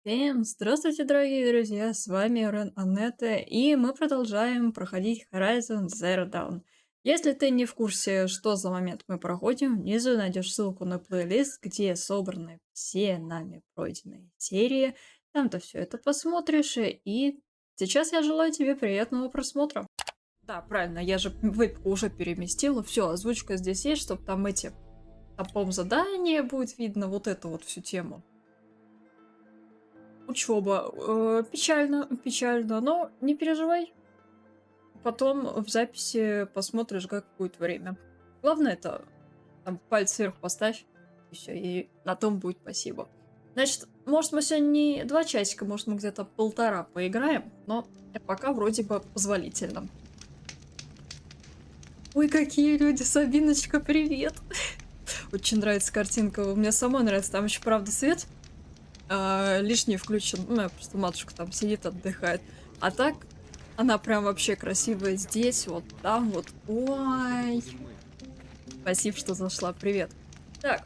Всем здравствуйте, дорогие друзья, с вами Рен Анетта, и мы продолжаем проходить Horizon Zero Dawn. Если ты не в курсе, что за момент мы проходим, внизу найдешь ссылку на плейлист, где собраны все нами пройденные серии. Там ты все это посмотришь, и сейчас я желаю тебе приятного просмотра. Да, правильно, я же вебку уже переместила, все, озвучка здесь есть, чтобы там эти, там, задания будет видно, вот эту вот всю тему. Учеба. Печально, печально, но не переживай. Потом в записи посмотришь, как будет время. Главное это там палец вверх поставь, и все, и на том будет спасибо. Значит, может мы сегодня не 2 часика, может мы где-то полтора поиграем, но пока вроде бы позволительно. Ой, какие люди, Сабиночка, привет! Очень нравится картинка, у меня самой нравится, там еще правда свет лишний включен. Ну, просто матушка там сидит, отдыхает. А так, она прям вообще красивая здесь, вот там вот. Ой, спасибо, что зашла. Привет. Так,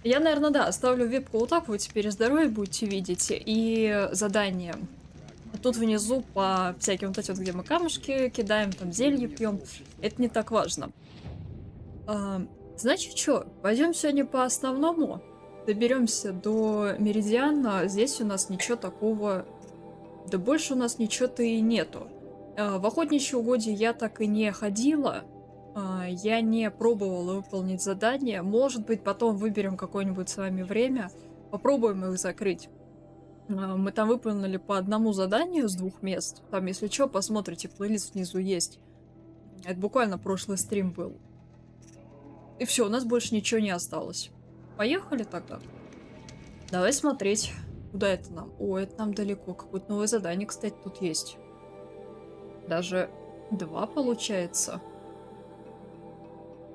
я, наверное, да, оставлю вебку вот так, вы теперь здоровье будете видеть. И задание. Тут внизу по всяким вот эти вот, где мы камушки кидаем, там зелье пьем. Это не так важно. А, значит, что, пойдем сегодня по основному. Доберемся до Меридиана. Здесь у нас ничего такого. Да больше у нас ничего-то и нету. В охотничьи угодья я так и не ходила. Я не пробовала выполнить задание. Может быть, потом выберем какое-нибудь с вами время. Попробуем их закрыть. Мы там выполнили по одному заданию с 2 мест. Там, если что, посмотрите, плейлист внизу есть. Это буквально прошлый стрим был. И все, у нас больше ничего не осталось. Поехали тогда. Давай смотреть, куда это нам. О, это нам далеко. Какое-то новое задание, кстати, тут есть. Даже 2 получается.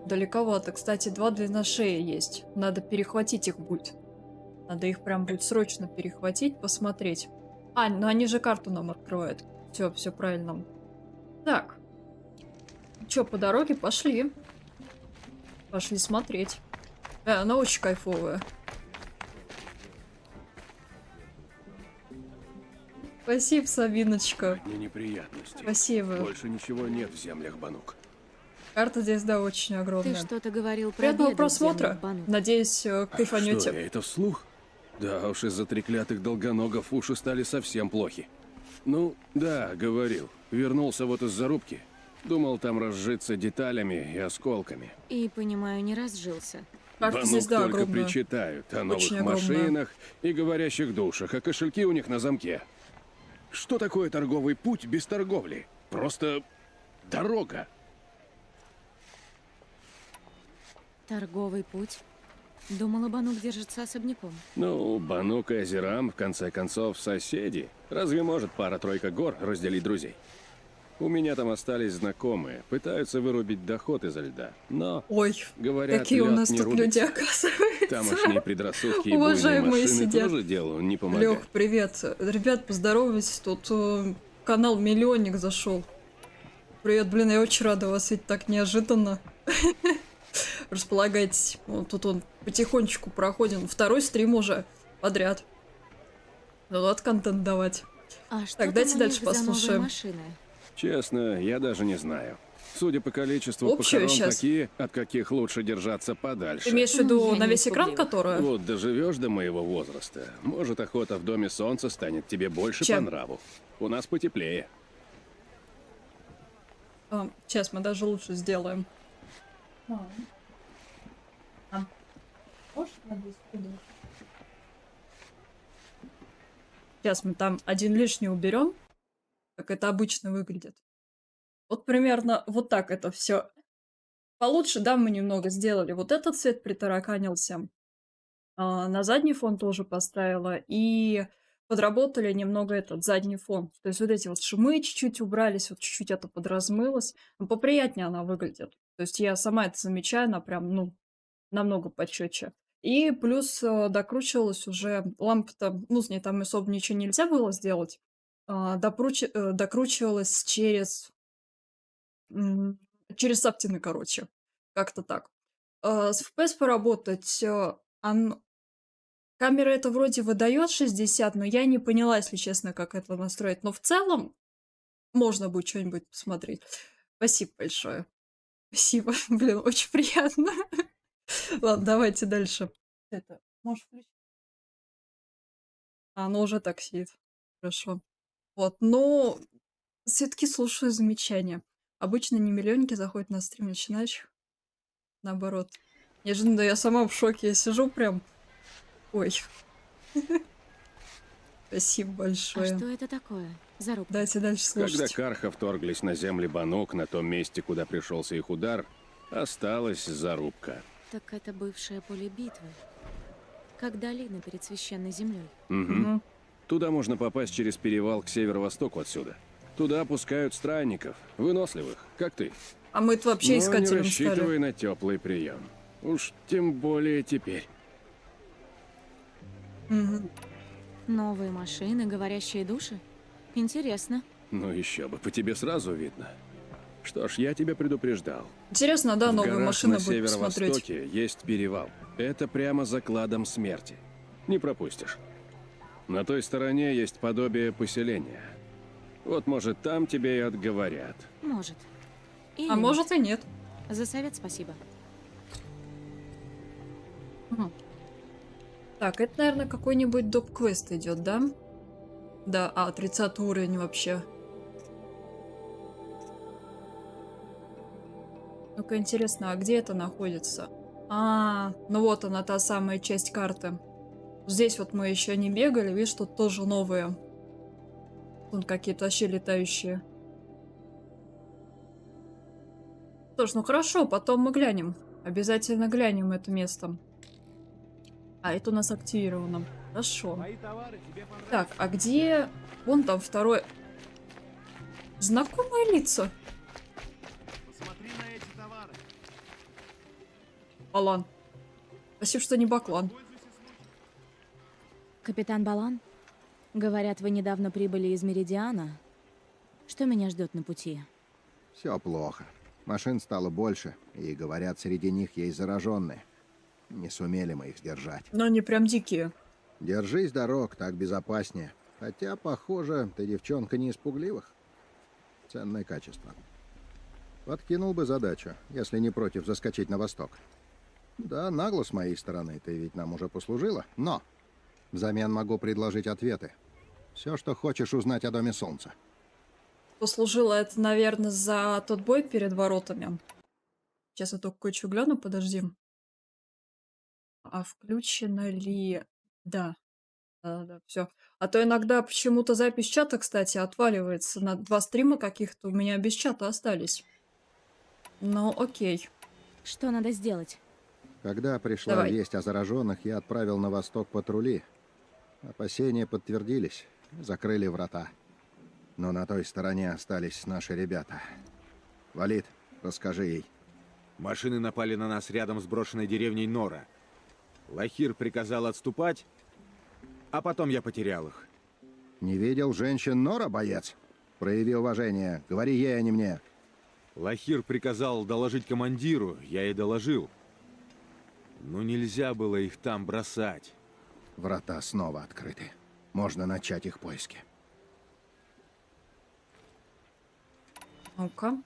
Далековато. Кстати, 2 длина шеи есть. Надо перехватить их будет. Надо их прям будет срочно перехватить, посмотреть. А, ну они же карту нам открывают. Все правильно. Так. Чё, по дороге пошли. Пошли смотреть. Она очень кайфовая. Спасибо, Сабиночка. Одни неприятности. Спасибо. Больше ничего нет в землях Банук. Карта здесь, да, очень Ты огромная. что-то говорил про Приятного беды в просмотра. землях Банук. Надеюсь, Что, кайфанете. я это вслух? Да уж, из-за треклятых долгоногов уши стали совсем плохи. Ну, да, говорил. Вернулся вот из зарубки. Думал там разжиться деталями и осколками. И, понимаю, не разжился. Карта Банук здесь, да, только огромная. причитают о новых Очень огромная. машинах и говорящих душах, а кошельки у них на замке. Что такое торговый путь без торговли? Просто дорога. Торговый путь. Думала, Банук держится особняком. Ну, Банук и Азерам, в конце концов, соседи. Разве может пара-тройка гор разделить друзей? У меня там остались знакомые, пытаются вырубить доход изо льда. Но, Ой, говорят, какие у лед нас не тут люди, рубится. оказывается. Тамошние предрассудки и буйные Уважаемые машины сидят. тоже делу не помогают. Лёх, привет. Ребят, поздоровайтесь. Тут канал Миллионник зашел. Привет, блин, я очень рада вас видеть так неожиданно. Располагайтесь. Вот тут он потихонечку проходит. Второй стрим уже подряд. Надо контент давать. А что Так, там дайте у дальше них за новые послушаем. машины? Честно, я даже не знаю. Судя по количеству Общую похорон, щас. такие, от каких лучше держаться подальше. Ты имеешь в Ну, виду я на не весь экран, пуглива. которая? Вот доживешь до моего возраста, может, охота в Доме Солнца станет тебе больше Чем? по нраву. У нас потеплее. Сейчас мы даже лучше сделаем. Сейчас мы там один лишний уберем, как это обычно выглядит. Вот примерно вот так это все. Получше, да, мы немного сделали. Вот этот цвет притараканился. На задний фон тоже поставила. И подработали немного этот задний фон. То есть вот эти вот шумы чуть-чуть убрались, вот чуть-чуть это подразмылось. Ну, поприятнее она выглядит. То есть я сама это замечаю, она прям, ну, намного почетче. И плюс докручивалась уже лампа-то, ну, с ней там особо ничего нельзя было сделать. Докручивалась через саптины, короче. Как-то так. С FPS поработать, Камера это вроде выдает 60, но я не поняла, если честно, как это настроить. Но в целом можно будет что-нибудь посмотреть. Спасибо большое. Спасибо. Блин, очень приятно. Ладно, давайте дальше. Это, можешь включить? А, оно уже так сидит. Хорошо. Вот, но все-таки слушаю замечания. Обычно не миллионники заходят на стрим начинающих. Наоборот. Неожиданно я сама в шоке. Я сижу прям... Ой. Спасибо А большое. что это такое? Зарубка. Дайте дальше Когда слушать. Карха вторглись на земли Банук, на том месте, куда пришелся их удар, осталась зарубка. Так это бывшее поле битвы. Как долина перед священной землей. Мгм. Туда можно попасть через перевал к северо-востоку отсюда. Туда пускают странников, выносливых, как ты. А мы это вообще Но не искателем рассчитывай стали. на теплый прием. Уж тем более теперь. Мгм. Новые машины, говорящие души? Интересно. Ну еще бы, по тебе сразу видно. Что ж, я тебя предупреждал. Интересно, да, В новые горах машины на будет посмотреть. северо-востоке есть перевал. Это прямо за кладом смерти. Не пропустишь. На той стороне есть подобие поселения. Вот, может, там тебе и отговорят. Может. Или А нет. может и нет. За совет спасибо. Мгм. Так, это, наверное, какой-нибудь доп-квест идет, да? Да, 30 уровень вообще. Ну-ка, интересно, а где это находится? Ну вот она, та самая часть карты. Здесь вот мы еще не бегали, видишь, тут тоже новые. Тут какие-то вообще летающие. Что ж, ну хорошо, потом мы глянем. Обязательно глянем это место. А, это у нас активировано. Хорошо. Так, а где... Вон там второй... Знакомые лица. Посмотри на эти товары. Балан. Спасибо, что не Баклан. Капитан Балан? Говорят, вы недавно прибыли из Меридиана. Что меня ждет на пути? Все плохо. Машин стало больше, и, говорят, среди них есть зараженные. Не сумели мы их сдержать. Но они прям дикие. Держись дорог, так безопаснее. Хотя, похоже, ты девчонка не из пугливых. Ценное качество. Подкинул бы задачу, если не против заскочить на восток. Да, нагло с моей стороны, ты ведь нам уже послужила, но взамен могу предложить ответы. Все, что хочешь узнать о Доме Солнца. Послужило это, наверное, за тот бой перед воротами. Сейчас я только кое-что гляну, подожди. А включено ли... Да. Да, все. А то иногда почему-то запись чата, кстати, отваливается. На 2 стрима каких-то у меня без чата остались. Ну, окей. Что надо сделать? Когда пришла Давай. весть о зараженных, я отправил на восток патрули. Опасения подтвердились. Закрыли врата. Но на той стороне остались наши ребята. Валид, расскажи ей. Машины напали на нас рядом с брошенной деревней Нора. Лахир приказал отступать, а потом я потерял их. Не видел женщин Нора, боец? Прояви уважение. Говори ей, а не мне. Лахир приказал доложить командиру, я и доложил. Но нельзя было их там бросать. Врата снова открыты. Можно начать их поиски. Ну-ка.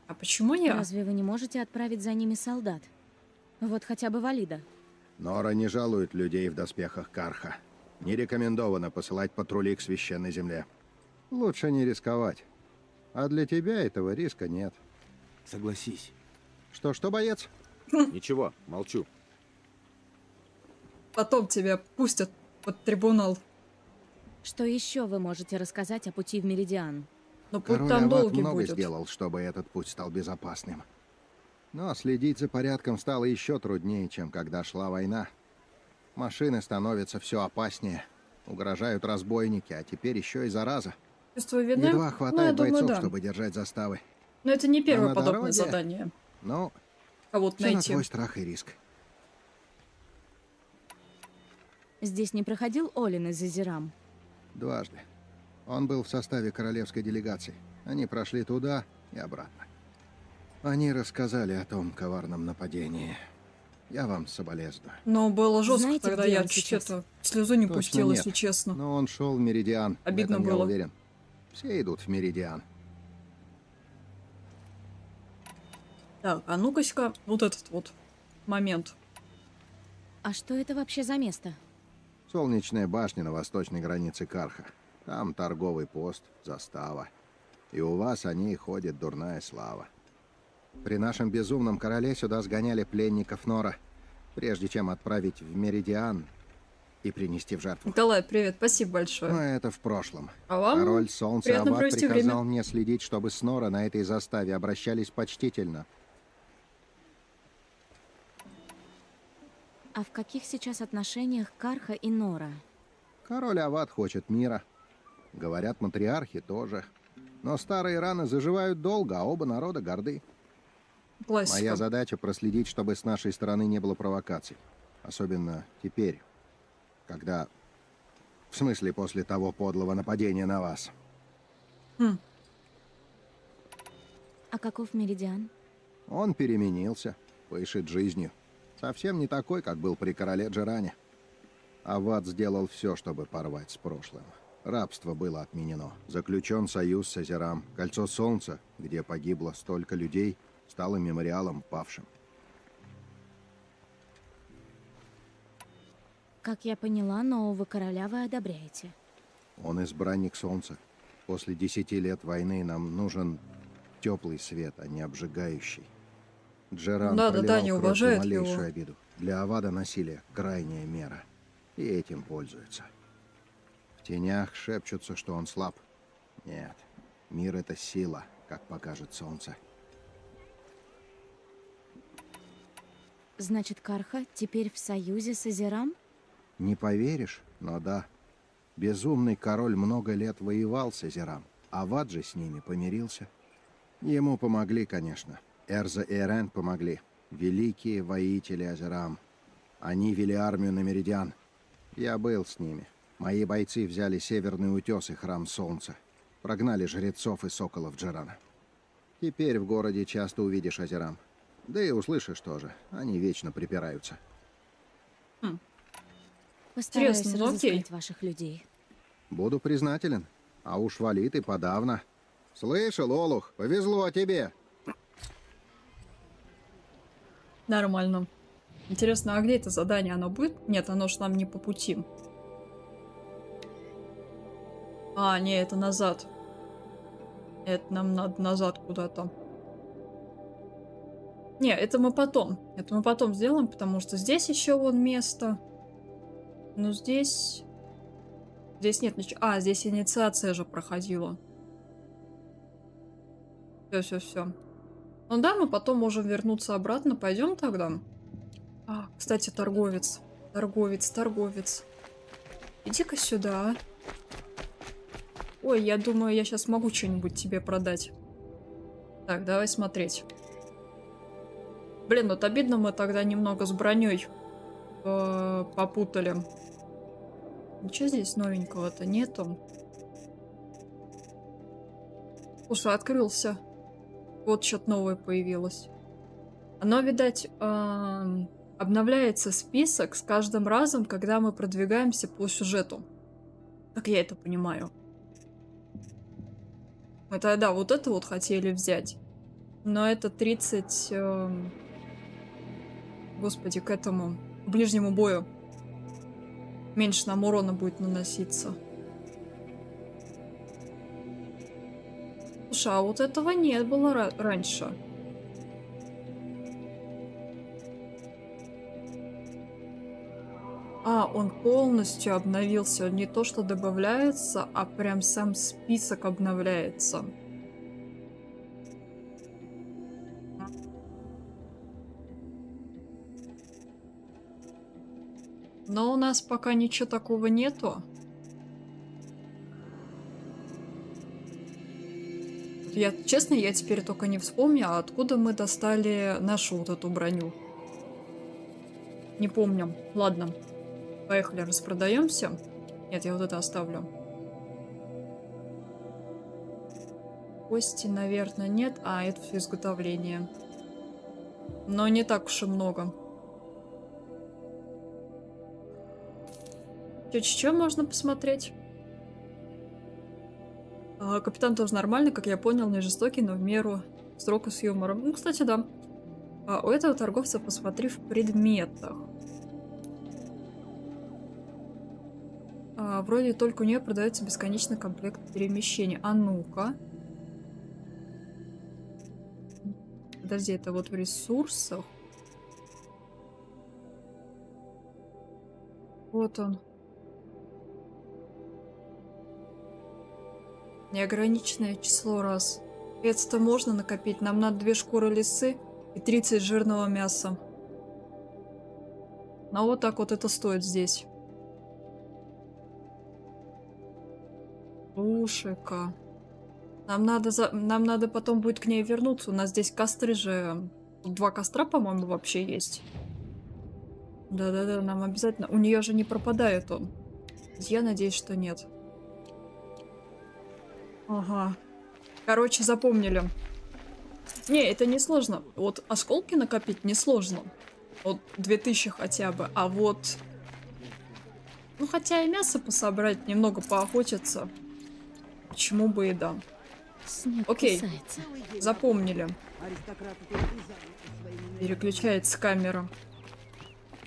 А почему я? Разве вы не можете отправить за ними солдат? Вот хотя бы Валида. Нора не жалует людей в доспехах Карха. Не рекомендовано посылать патрули к священной земле. Лучше не рисковать. А для тебя этого риска нет. Согласись. Что, боец? Ничего, молчу. Потом тебя пустят под трибунал. Что еще вы можете рассказать о пути в Меридиан? Но путь Король там Ават долгий много будет. сделал, чтобы этот путь стал безопасным. Но следить за порядком стало еще труднее, чем когда шла война. Машины становятся все опаснее. Угрожают разбойники, а теперь еще и зараза. Чувство вины? Едва Ну, я хватает думаю, бойцов, да. чтобы держать заставы. Но это не первое на подобное дороге? задание. Ну, Кого-то все на найти. твой страх и риск. Здесь не проходил Олин из Азерам? Дважды. Он был в составе королевской делегации. Они прошли туда и обратно. Они рассказали о том коварном нападении. Я вам соболезную. Но было жестко, Знаете, тогда где я он чуть сейчас? это, слезу не Точно пустила, нет. если честно. Но он шел в Меридиан. В Обидно этом я было. уверен. Все идут в Меридиан. Так, а ну-ка-ка, вот этот вот момент. А что это вообще за место? Солнечная башня на восточной границе Карха. Там торговый пост, застава. И у вас о ней ходит дурная слава. При нашем безумном короле сюда сгоняли пленников Нора, прежде чем отправить в Меридиан и принести в жертву. Николай, привет, спасибо большое. Но это в прошлом. А вам Король Солнца приятно Аббат провести приказал время. мне следить, чтобы с Нора на этой заставе обращались почтительно. А в каких сейчас отношениях Карха и Нора? Король Ават хочет мира. Говорят, матриархи тоже. Но старые раны заживают долго, а оба народа горды. Классика. Моя задача проследить, чтобы с нашей стороны не было провокаций. Особенно теперь, когда... В смысле, после того подлого нападения на вас. А каков Меридиан? Он переменился, пышет жизнью. Совсем не такой, как был при короле Джеране. Ават сделал все, чтобы порвать с прошлым. Рабство было отменено. Заключен союз с Азерам. Кольцо Солнца, где погибло столько людей, стало мемориалом павшим. Как я поняла, нового короля вы одобряете. Он избранник Солнца. После 10 лет войны нам нужен теплый свет, а не обжигающий. Джеран Да, проливал не кровь за уважает малейшую его. обиду. Для Авада насилие — крайняя мера. И этим пользуется. В тенях шепчутся, что он слаб. Нет, мир — это сила, как покажет солнце. Значит, Карха теперь в союзе с Азерам? Не поверишь, но да. Безумный король много лет воевал с Азерам. Авад же с ними помирился. Ему помогли, конечно. Эрза и Эрен помогли. Великие воители Азерам. Они вели армию на Меридиан. Я был с ними. Мои бойцы взяли Северный утес и Храм Солнца. Прогнали жрецов и соколов Джерана. Теперь в городе часто увидишь Азерам. Да и услышишь тоже. Они вечно припираются. Постараюсь Интересно, ну окей. разыскать ваших людей. Буду признателен. А уж валит и подавно. Слышал, Олух, повезло тебе. Нормально. Интересно, а где это задание? Оно будет? Нет, оно ж нам не по пути. А, не, это назад. Это нам надо назад куда-то. Не, это мы потом. Это мы потом сделаем, потому что здесь еще вон место. Но здесь... Здесь нет ничего. А, здесь инициация же проходила. Все. Ну да, мы потом можем вернуться обратно. Пойдем тогда. А, кстати, торговец. Торговец. Иди-ка сюда. Ой, я думаю, я сейчас могу что-нибудь тебе продать. Так, давай смотреть. Блин, вот обидно, мы тогда немного с броней попутали. Ничего здесь новенького-то нету. Слушай, открылся. Вот что-то новое появилось. Оно, видать, обновляется список с каждым разом, когда мы продвигаемся по сюжету. Как я это понимаю. Мы тогда вот это вот хотели взять. Но это 30... Господи, к этому... К ближнему бою. Меньше нам урона будет наноситься. Слушай, а вот этого нет было раньше. А, он полностью обновился. Он не то, что добавляется, а прям сам список обновляется. Но у нас пока ничего такого нету. Честно, я теперь только не вспомню, откуда мы достали нашу вот эту броню. Не помню. Ладно. Поехали, распродаемся. Нет, я вот это оставлю. Кости, наверное, нет. А, это все изготовление. Но не так уж и много. Что можно посмотреть? Капитан тоже нормальный, как я понял, не жестокий, но в меру строго с юмором. Ну, кстати, да. У этого торговца посмотри в предметах. Вроде только у нее продается бесконечный комплект перемещений. А ну-ка. Подожди, это вот в ресурсах. Вот он. Неограниченное число раз. Это можно накопить. Нам надо 2 шкуры лисы и 30 жирного мяса. Ну вот так вот это стоит здесь. Слушай-ка. Нам надо потом будет к ней вернуться. У нас здесь костры же. Тут 2 костра, по-моему, вообще есть. Да-да-да, нам обязательно. У нее же не пропадает он. Я надеюсь, что нет. Ага. Короче, запомнили. Не, это не сложно. Вот осколки накопить несложно. Вот 2000 хотя бы. А вот... Ну, хотя и мясо пособрать, немного поохотиться. Почему бы и да. Снег Окей. кусается. Запомнили. Переключается камера.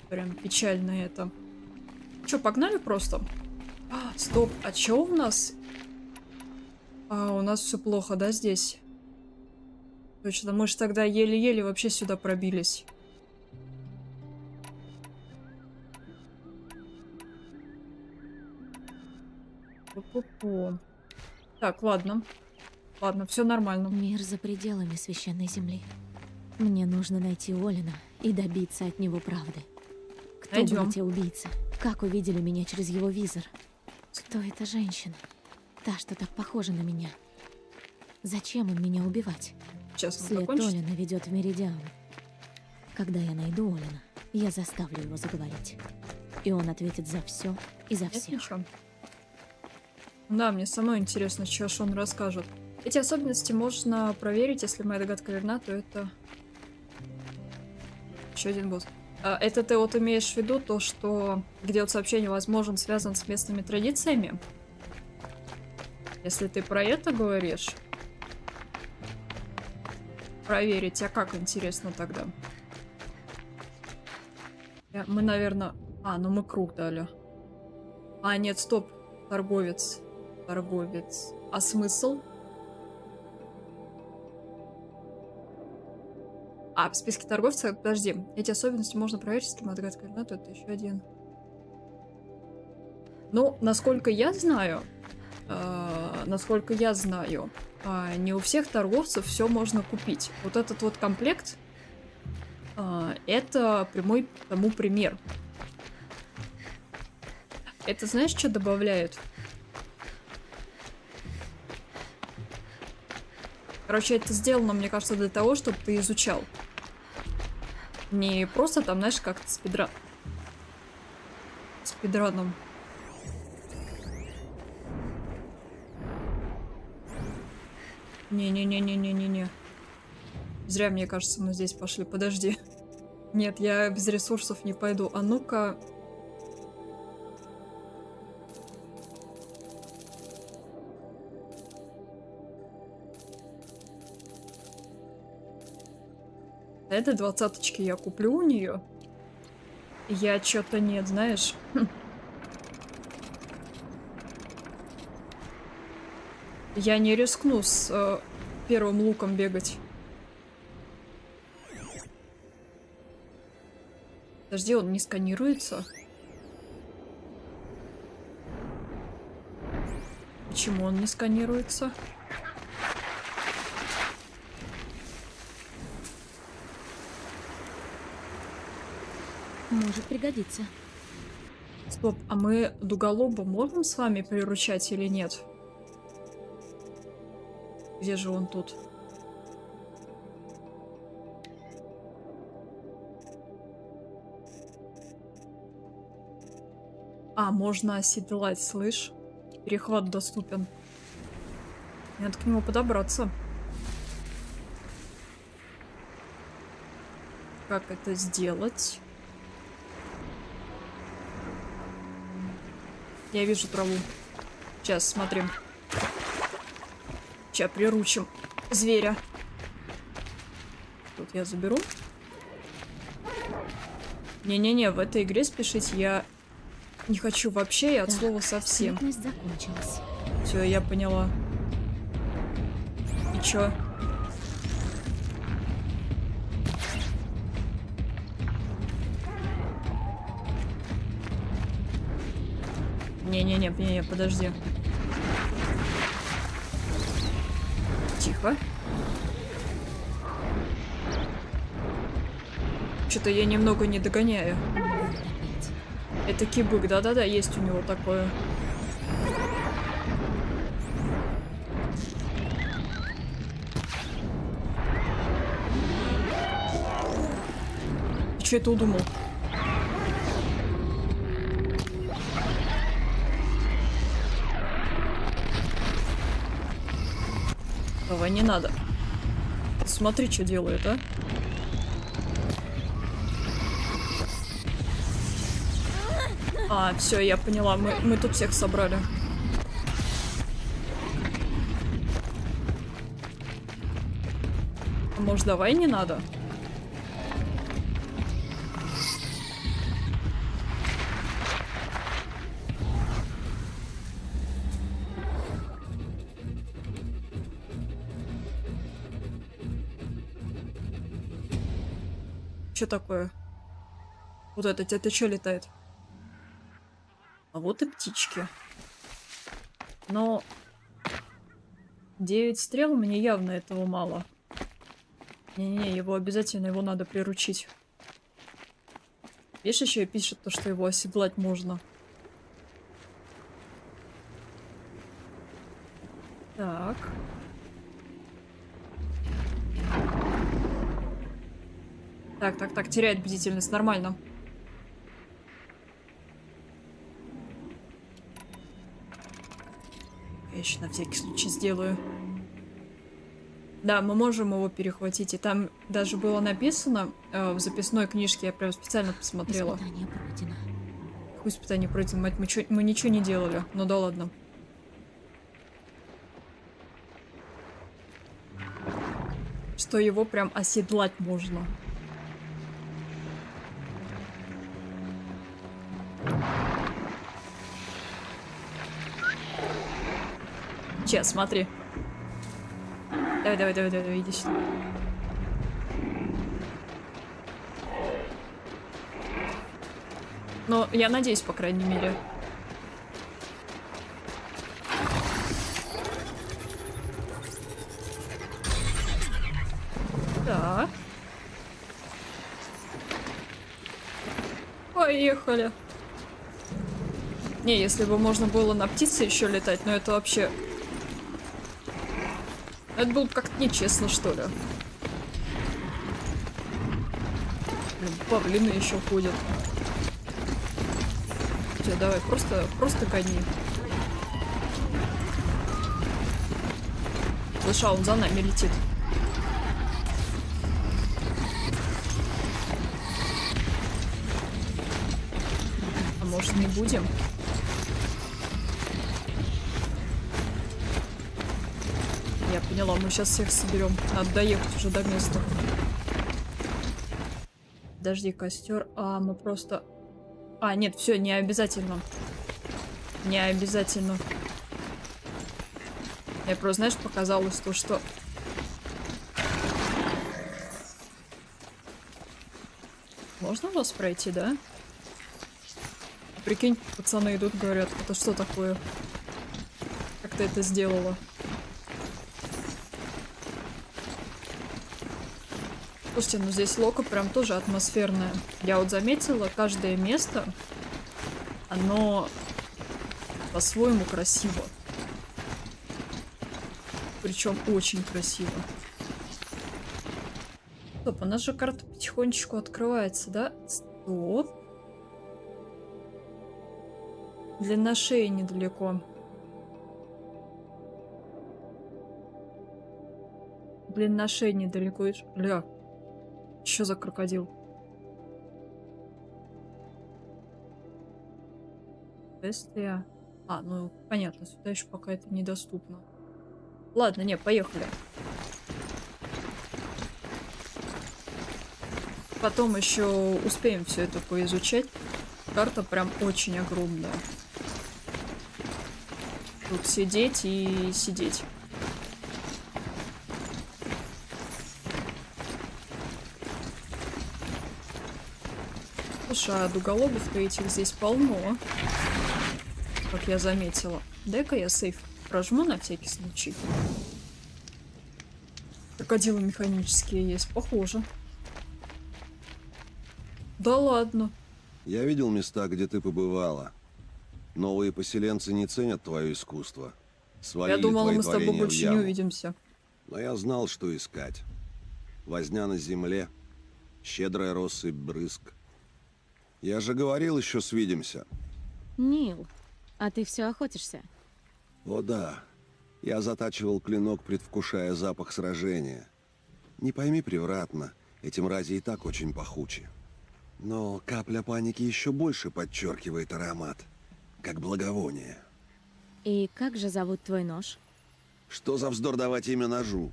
Прям печально это. Чё, погнали просто? Стоп, а чё у нас? У нас все плохо, да, здесь? Точно, мы же тогда еле-еле вообще сюда пробились. Пу-пу-пу. Так, ладно. Ладно, все нормально. Мир за пределами священной земли. Мне нужно найти Олина и добиться от него правды. Кто Найдём. были те убийцы? Как увидели меня через его визор? Кто эта женщина? Та, что так похожа на меня. Зачем им меня убивать? Сейчас он След закончится. Олина ведет в Меридиан. Когда я найду Олина, я заставлю его заговорить. И он ответит за все и за Нет всех. ничего. Да, мне самой интересно, что ж он расскажет. Эти особенности можно проверить, если моя догадка верна, то это... Еще один босс. Это ты вот имеешь в виду то, что где вот сообщение, возможно, связан с местными традициями? Если ты про это говоришь... Проверить, а как интересно тогда? Мы, наверное... ну мы круг дали. Нет, стоп. Торговец. Торговец. А смысл? В списке торговца, подожди. Эти особенности можно проверить, если моя догадка верна, то это еще один. Ну, насколько я знаю, не у всех торговцев все можно купить. Вот этот вот комплект, это прямой тому пример. Это знаешь, что добавляет? Короче, это сделано, мне кажется, для того, чтобы ты изучал. Не просто там, знаешь, как-то спидраном. Не-не-не-не-не-не-не. Зря, мне кажется, мы здесь пошли. Подожди. Нет, я без ресурсов не пойду. А ну-ка... Это 20-очки я куплю у нее. Я что-то нет, знаешь. Я не рискну с первым луком бегать. Подожди, он не сканируется? Почему он не сканируется? Может пригодиться. Стоп, а мы дуголоба можем с вами приручать или нет? Где же он тут? Можно оседлать, слышь? Перехват доступен. Надо к нему подобраться. Как это сделать? Я вижу траву. Сейчас, смотрим. Сейчас приручим зверя. Тут я заберу. Не-не-не, в этой игре спешить я не хочу вообще, и от Так, слова совсем. скрытность закончилась. Все, я поняла. И чё? Не-не-не, подожди. Тихо. Что-то я немного не догоняю. Это кибык, да-да-да, есть у него такое. Ты что это удумал? Давай, не надо. Смотри, что делает, а? А, все, я поняла. Мы тут всех собрали. А может, давай не надо? Что такое? Вот это что летает? А вот и птички. Но 9 стрел мне явно этого мало. Не-не-не, его надо приручить. Видишь, еще и пишет то, что его оседлать можно. Так. Так, теряет бдительность, нормально. Я еще на всякий случай сделаю. Да, мы можем его перехватить. И там даже было написано в записной книжке, я прям специально посмотрела. Испытание пройдено. Какое испытание пройдено, мать, мы ничего не делали. Ну да ладно. Что его прям оседлать можно. Сейчас, смотри. Давай, иди сюда. Но я надеюсь, по крайней мере. Так. Поехали. Не, если бы можно было на птице еще летать, но это вообще... Это было бы как-то нечестно, что ли. Блин, павлины еще ходят. Все, давай, просто гони. Слышь, а он за нами летит. А может, не будем? Я поняла, мы сейчас всех соберем. Надо доехать уже до места. Подожди, костер. А, мы просто... А, нет, все, не обязательно. Не обязательно. Мне просто, знаешь, показалось то, что... Можно вас пройти, да? Прикинь, пацаны идут, говорят, это что такое? Как ты это сделала? Слушайте, ну здесь локо прям тоже атмосферное. Я вот заметила, каждое место, оно по-своему красиво. Причем очень красиво. Стоп, у нас же карта потихонечку открывается, да? Стоп. Длина шеи недалеко. Длина шеи недалеко. Бля. Что за крокодил? Быстрее. А, ну понятно, сюда еще пока это недоступно. Ладно, не, поехали. Потом еще успеем все это поизучать. Карта прям очень огромная. Тут сидеть и сидеть. Слушай, а дуголобов-то этих здесь полно. Как я заметила. Дай-ка я сейф прожму на всякий случай. Крокодилы механические есть, похоже. Да ладно. Я видел места, где ты побывала. Новые поселенцы не ценят твое искусство. Свалили Я думала, твои мы с тобой творения в больше не яму. увидимся. Но я знал, что искать. Возня на земле, щедрая россыпь брызг. Я же говорил, еще свидимся. Нил, а ты все охотишься? О да, я затачивал клинок, предвкушая запах сражения. Не пойми превратно, эти мрази и так очень пахучи. Но капля паники еще больше подчеркивает аромат, как благовоние. И как же зовут твой нож? Что за вздор давать имя ножу?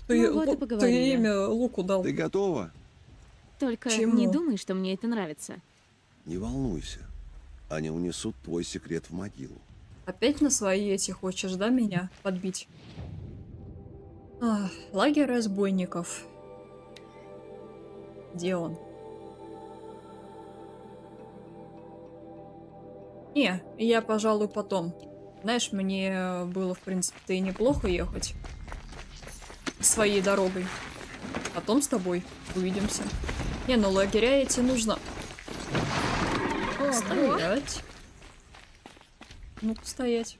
Ты, Ну вот и ты поговорили. имя Луку дал. Ты готова? Только Чему? не думай, что мне это нравится. Не волнуйся. Они унесут твой секрет в могилу. Опять на свои эти хочешь, да, меня подбить? Лагерь разбойников. Где он? Не, я, пожалуй, потом. Знаешь, мне было, в принципе-то, и неплохо ехать своей дорогой. Потом с тобой увидимся. Не, ну лагеря эти нужно стоять. Ну-ка, стоять.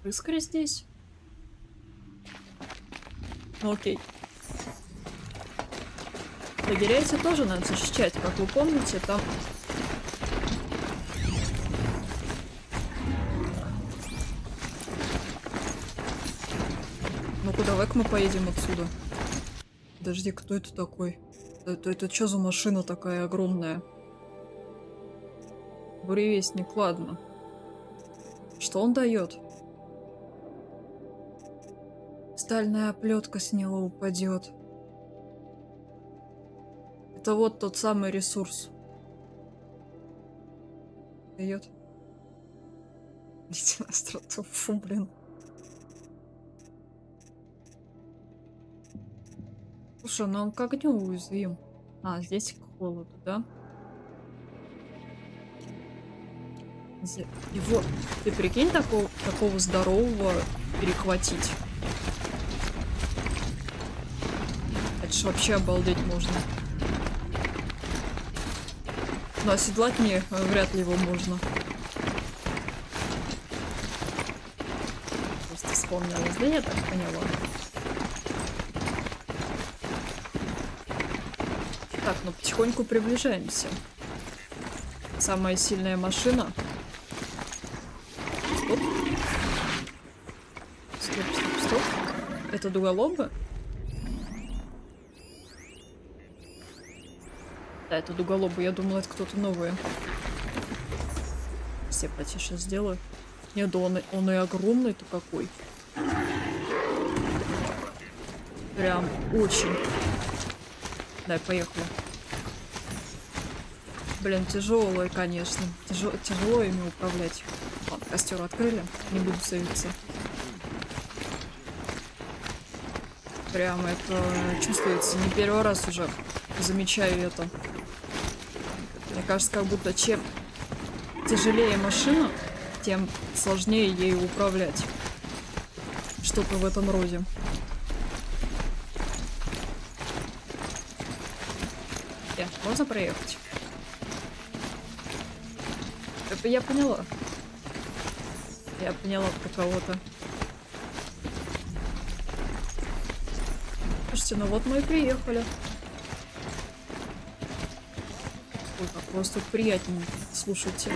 Рыскарь здесь. Ну окей. Лагеря эти тоже надо защищать, как вы помните, там... Ну-ка, давай-ка мы поедем отсюда. Подожди, кто это такой? Это что за машина такая огромная? Буревестник, ладно. Что он дает? Стальная оплетка с него упадет. Это вот тот самый ресурс. Дает. Ледяная остроту. Фу, блин. Слушай, ну он к огню уязвим. А, здесь к холоду, да? Его, ты прикинь, такого здорового перехватить. Это ж вообще обалдеть можно. Но оседлать мне вряд ли его можно. Просто вспомнилась, да, я так поняла. Так, ну потихоньку приближаемся. Самая сильная машина. Стоп. Стоп, стоп, стоп. Это дуголобы? Да, это дуголобы. Я думала, это кто-то новый. Все потише сделаю. Нет, да он и огромный-то какой. Прям очень. Дай, поехали. Блин, тяжелые, конечно. Тяжело ими управлять. Ладно, костер открыли. Не буду сейвиться. Прям это чувствуется. Не первый раз уже замечаю это. Мне кажется, как будто чем тяжелее машина, тем сложнее ею управлять. Что-то в этом роде. Можно проехать? Я поняла. Я поняла про кого-то. Слушайте, ну вот мы и приехали. Ой, как просто приятнее. Слушайте.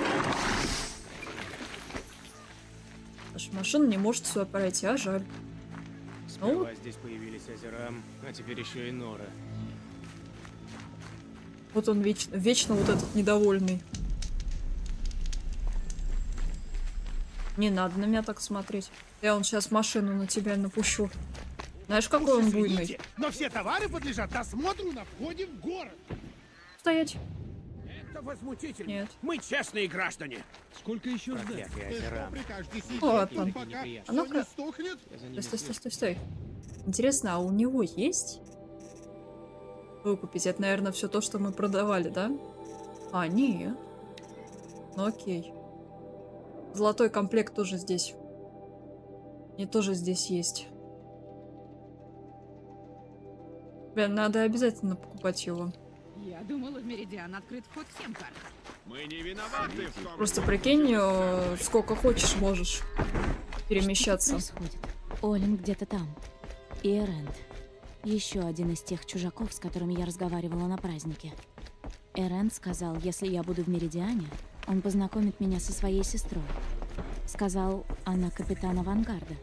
Наша машина не может сюда пройти, а жаль. Сперва здесь появились озера, а теперь еще и нора. Вот он вечно вот этот недовольный. Не надо на меня так смотреть. Я он сейчас машину на тебя напущу. Знаешь, какой он буйный? Извините, но все товары подлежат досмотру на входе в город. Стоять. Это возмутительно. Нет. Мы честные граждане. Сколько еще ждать? Прикажете сидеть, Вот он. пока А всё ну-ка. не стухнет? Стой. Интересно, а у него есть? Выкупить. Это, наверное, все то, что мы продавали, да? А, нет. Ну окей. Золотой комплект тоже здесь. И тоже здесь есть. Блин, надо обязательно покупать его. Я думала, в Меридиан открыт вход всем картам. Мы не виноваты в том, Просто прикинь, сколько хочешь можешь перемещаться. Что происходит? Олин где-то там. И Эрент. Еще один из тех чужаков, с которыми я разговаривала на празднике. Эрент сказал, если я буду в Меридиане, он познакомит меня со своей сестрой. Сказал, она капитан авангарда.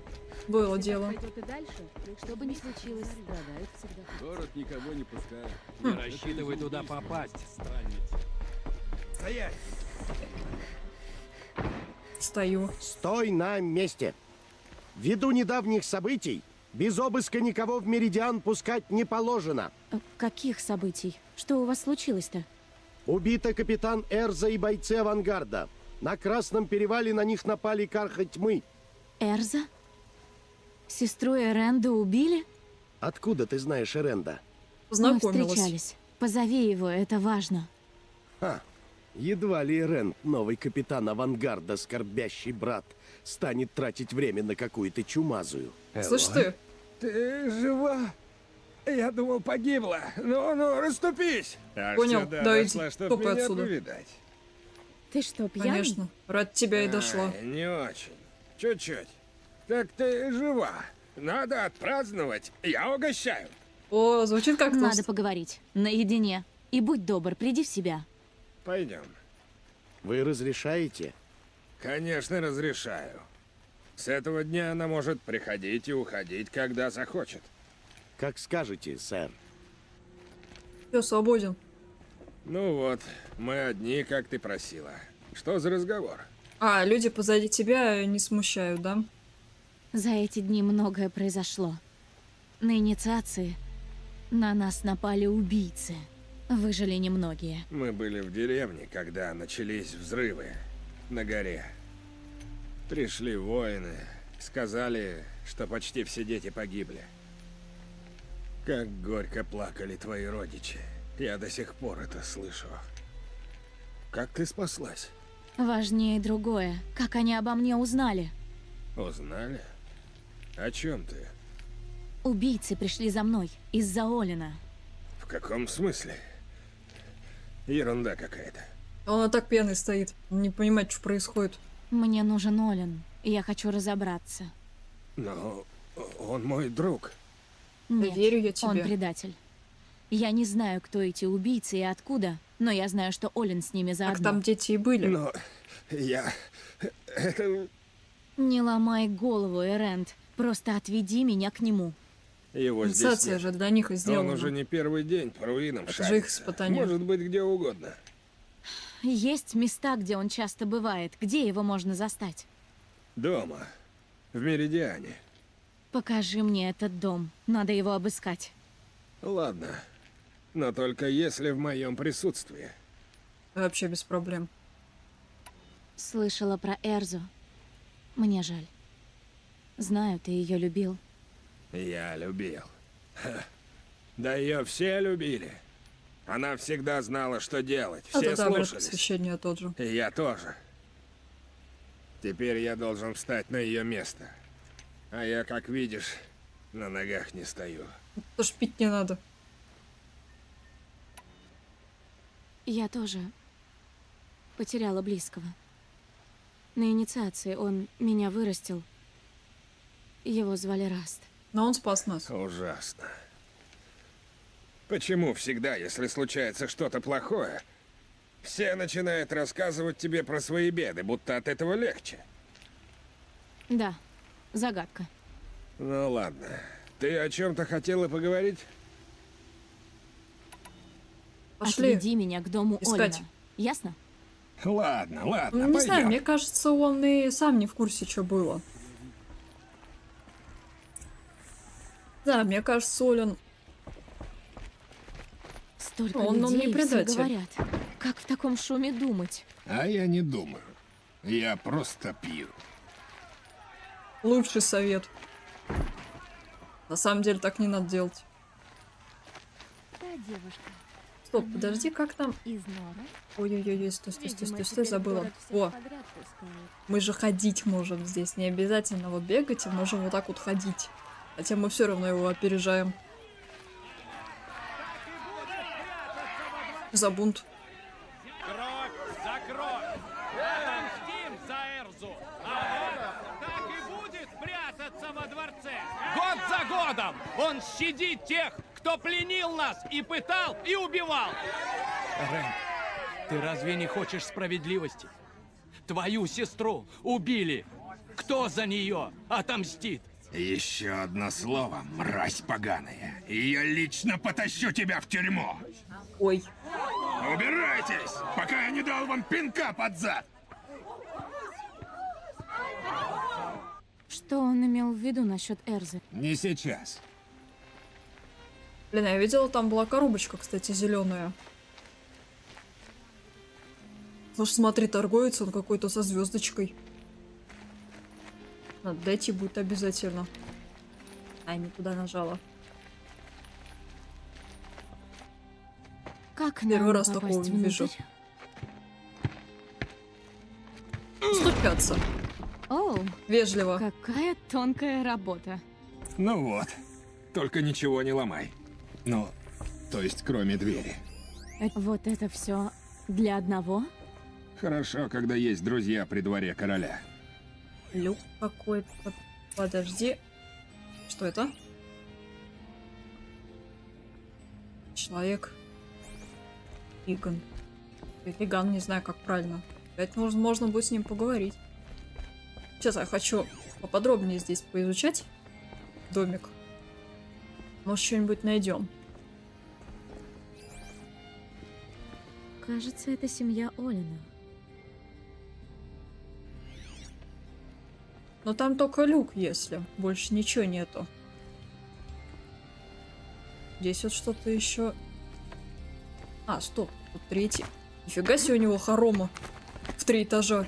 Было дело. Пойдет и дальше, что бы ни случилось, страдают всегда. Город никого не пускает. Не рассчитывай туда попасть, странница. стоять. Стою. Стой на месте. Ввиду недавних событий, без обыска никого в Меридиан пускать не положено. Каких событий? Что у вас случилось-то? Убита капитан Эрза и бойцы авангарда. На Красном перевале на них напали карха тьмы. Эрза? Сестру Эренда убили? Откуда ты знаешь Эренда? Мы Познакомилась. встречались. Позови его, это важно. Ха, едва ли Эренд, новый капитан авангарда, скорбящий брат, станет тратить время на какую-то чумазую. Слышь ты, Ты жива? Я думал, погибла. Ну, расступись. Понял, да иди, топай отсюда. повидать. Ты что, пьяный? Конечно, ради тебя и дошло. Не очень. Чуть-чуть. Так ты жива. Надо отпраздновать. Я угощаю. О, звучит как Надо тост. поговорить. Наедине. И будь добр, приди в себя. Пойдем. Вы разрешаете? Конечно, разрешаю. С этого дня она может приходить и уходить, когда захочет. Как скажете, сэр. Все, свободен. Ну вот, мы одни, как ты просила. Что за разговор? А, люди позади тебя не смущают, да? За эти дни многое произошло. На инициации на нас напали убийцы. Выжили немногие. Мы были в деревне, когда начались взрывы на горе. Пришли воины, сказали, что почти все дети погибли. Как горько плакали твои родичи. Я до сих пор это слышу. Как ты спаслась? Важнее другое. Как они обо мне узнали? Узнали? О чем ты? Убийцы пришли за мной из-за Олина. В каком смысле? Ерунда какая-то. Он и так пьяный стоит. Не понимает, что происходит. Мне нужен Олин. И я хочу разобраться. Но он мой друг. Нет, верю я тебе. он предатель. Я не знаю, кто эти убийцы и откуда, но я знаю, что Олин с ними Так заодно. там дети и были. Но я... Это... Не ломай голову, Эренд. Просто отведи меня к нему. Его здесь Инициация нет. же для них и Он сделана. уже не первый день по руинам Это же их шарится. испытание. Может быть, где угодно. Есть места, где он часто бывает. Где его можно застать? Дома. В Меридиане. Покажи мне этот дом. Надо его обыскать. Ладно. Но только если в моем присутствии. Вообще без проблем. Слышала про Эрзу. Мне жаль. Знаю, ты ее любил. Я любил. Ха. Да ее все любили. Она всегда знала, что делать. А Все тогда обряд слушались. посвящения тот же. И я тоже. Теперь я должен встать на ее место. А я, как видишь, на ногах не стою. Потому что пить не надо. Я тоже потеряла близкого. На инициации он меня вырастил. Его звали Раст. Но он спас нас. Ужасно. Почему всегда, если случается что-то плохое, все начинают рассказывать тебе про свои беды, будто от этого легче? Да, загадка. Ну ладно. Ты о чем-то хотела поговорить? Пошли. Отведи меня к дому искать. Олина. Ясно? Ладно, ладно, Ну, не знаю, пойдем. мне кажется, он и сам не в курсе, что было. Да, мне кажется, Олен... Столько Он нам людей, не и все предатель. говорят. Как в таком шуме думать? А я не думаю. Я просто пью. Лучший совет. На самом деле так не надо делать. Та девушка Стоп, подожди, как там? из Нора. Ой-ой-ой, стой, забыла. О, мы же ходить можем здесь, не обязательно вот бегать, а можем вот так вот ходить. Хотя мы все равно его опережаем. За бунт. Кровь за кровь! Отомстим за Эрзу! А он так и будет прятаться во дворце! Год за годом! Он щадит тех, кто пленил нас и пытал, и убивал! Рен, ты разве не хочешь справедливости? Твою сестру убили! Кто за нее отомстит? Еще одно слово, мразь поганая, и я лично потащу тебя в тюрьму. Ой. Убирайтесь, пока я не дал вам пинка под зад. Что он имел в виду насчет Эрзы? Не сейчас. Блин, я видела, там была коробочка, кстати, зеленая. Слушай, смотри, торговец, он какой-то со звездочкой. Надо дойти будет обязательно. Ай, не туда нажала. Как Первый нам раз попасть такого внутрь? вижу. Стучаться. О, Вежливо. какая тонкая работа. Ну вот, только ничего не ломай. Ну, то есть кроме двери. Вот это все для одного? Хорошо, когда есть друзья при дворе короля. Люк какой-то. Подожди. Что это? Человек. Иган. Иган, не знаю, как правильно. Поэтому можно будет с ним поговорить. Сейчас я хочу поподробнее здесь поизучать домик. Может, что-нибудь найдем. Кажется, это семья Олина. Но там только люк, если. Больше ничего нету. Здесь вот что-то еще. А, стоп. Тут третий. Нифига себе у него хорома. В 3 этажа.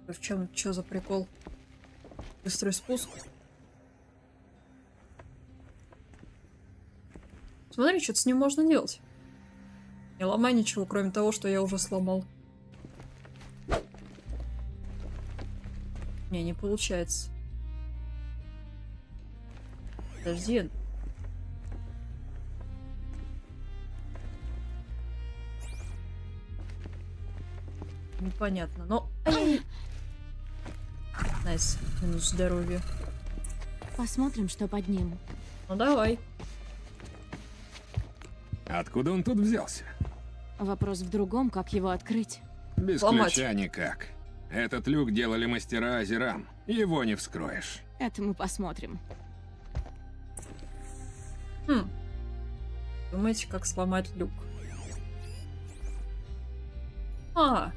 В чем, что за прикол? Быстрый спуск. Смотри, что-то с ним можно делать. Не ломай ничего, кроме того, что я уже сломал. Не получается. Подожди. Непонятно, но... Найс, минус здоровье. Посмотрим, что под ним. Ну давай. Откуда он тут взялся? Вопрос в другом, как его открыть. Без Сломать. ключа никак. Этот люк делали мастера Азерам. Его не вскроешь. Это мы посмотрим. Хм. Думаете, как сломать люк? А.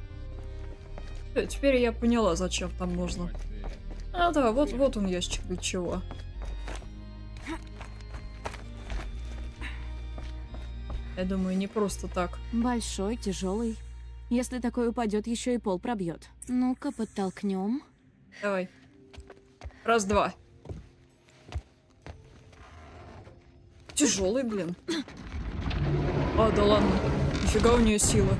Теперь я поняла, зачем там нужно. А, да, вот он ящик для чего. Я думаю, не просто так. Большой, тяжелый. Если такой упадет, еще и пол пробьет. Ну-ка, подтолкнем. Давай. Раз, два. Тяжелый, блин. А, да ладно. Нифига у нее сила.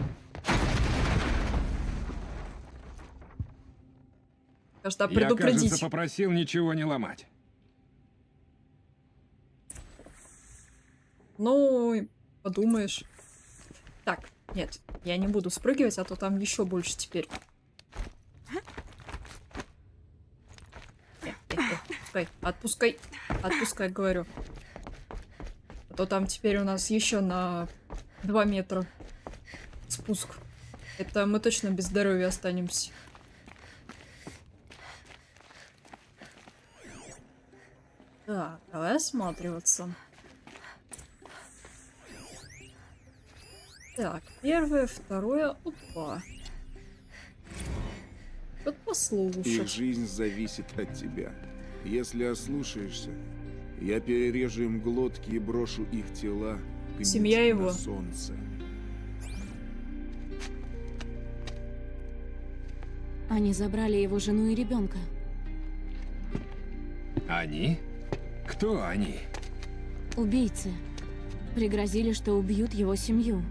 Кажется, Я, предупредить. кажется, попросил ничего не ломать. Ну, подумаешь. Так, нет, я не буду спрыгивать, а то там еще больше теперь. Отпускай, отпускай, говорю. А то там теперь у нас еще на 2 метра спуск. Это мы точно без здоровья останемся. Давай осматриваться. Так, первое, второе. Опа. Вот Их послушать. жизнь зависит от тебя. Если ослушаешься, я перережу им глотки и брошу их тела к Семья ночи на его. солнце. Они забрали его жену и ребенка. Они? Кто они? Убийцы. Пригрозили, что убьют его семью.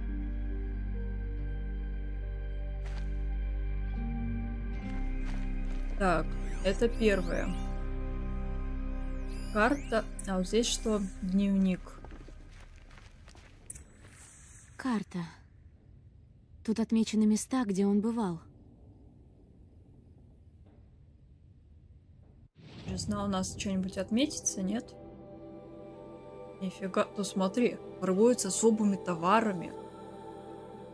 Так, это первое. Карта. А вот здесь что? Дневник. Карта. Тут отмечены места, где он бывал. Интересно, у нас что-нибудь отметится, нет? Нифига. Ну смотри, торгуют с особыми товарами.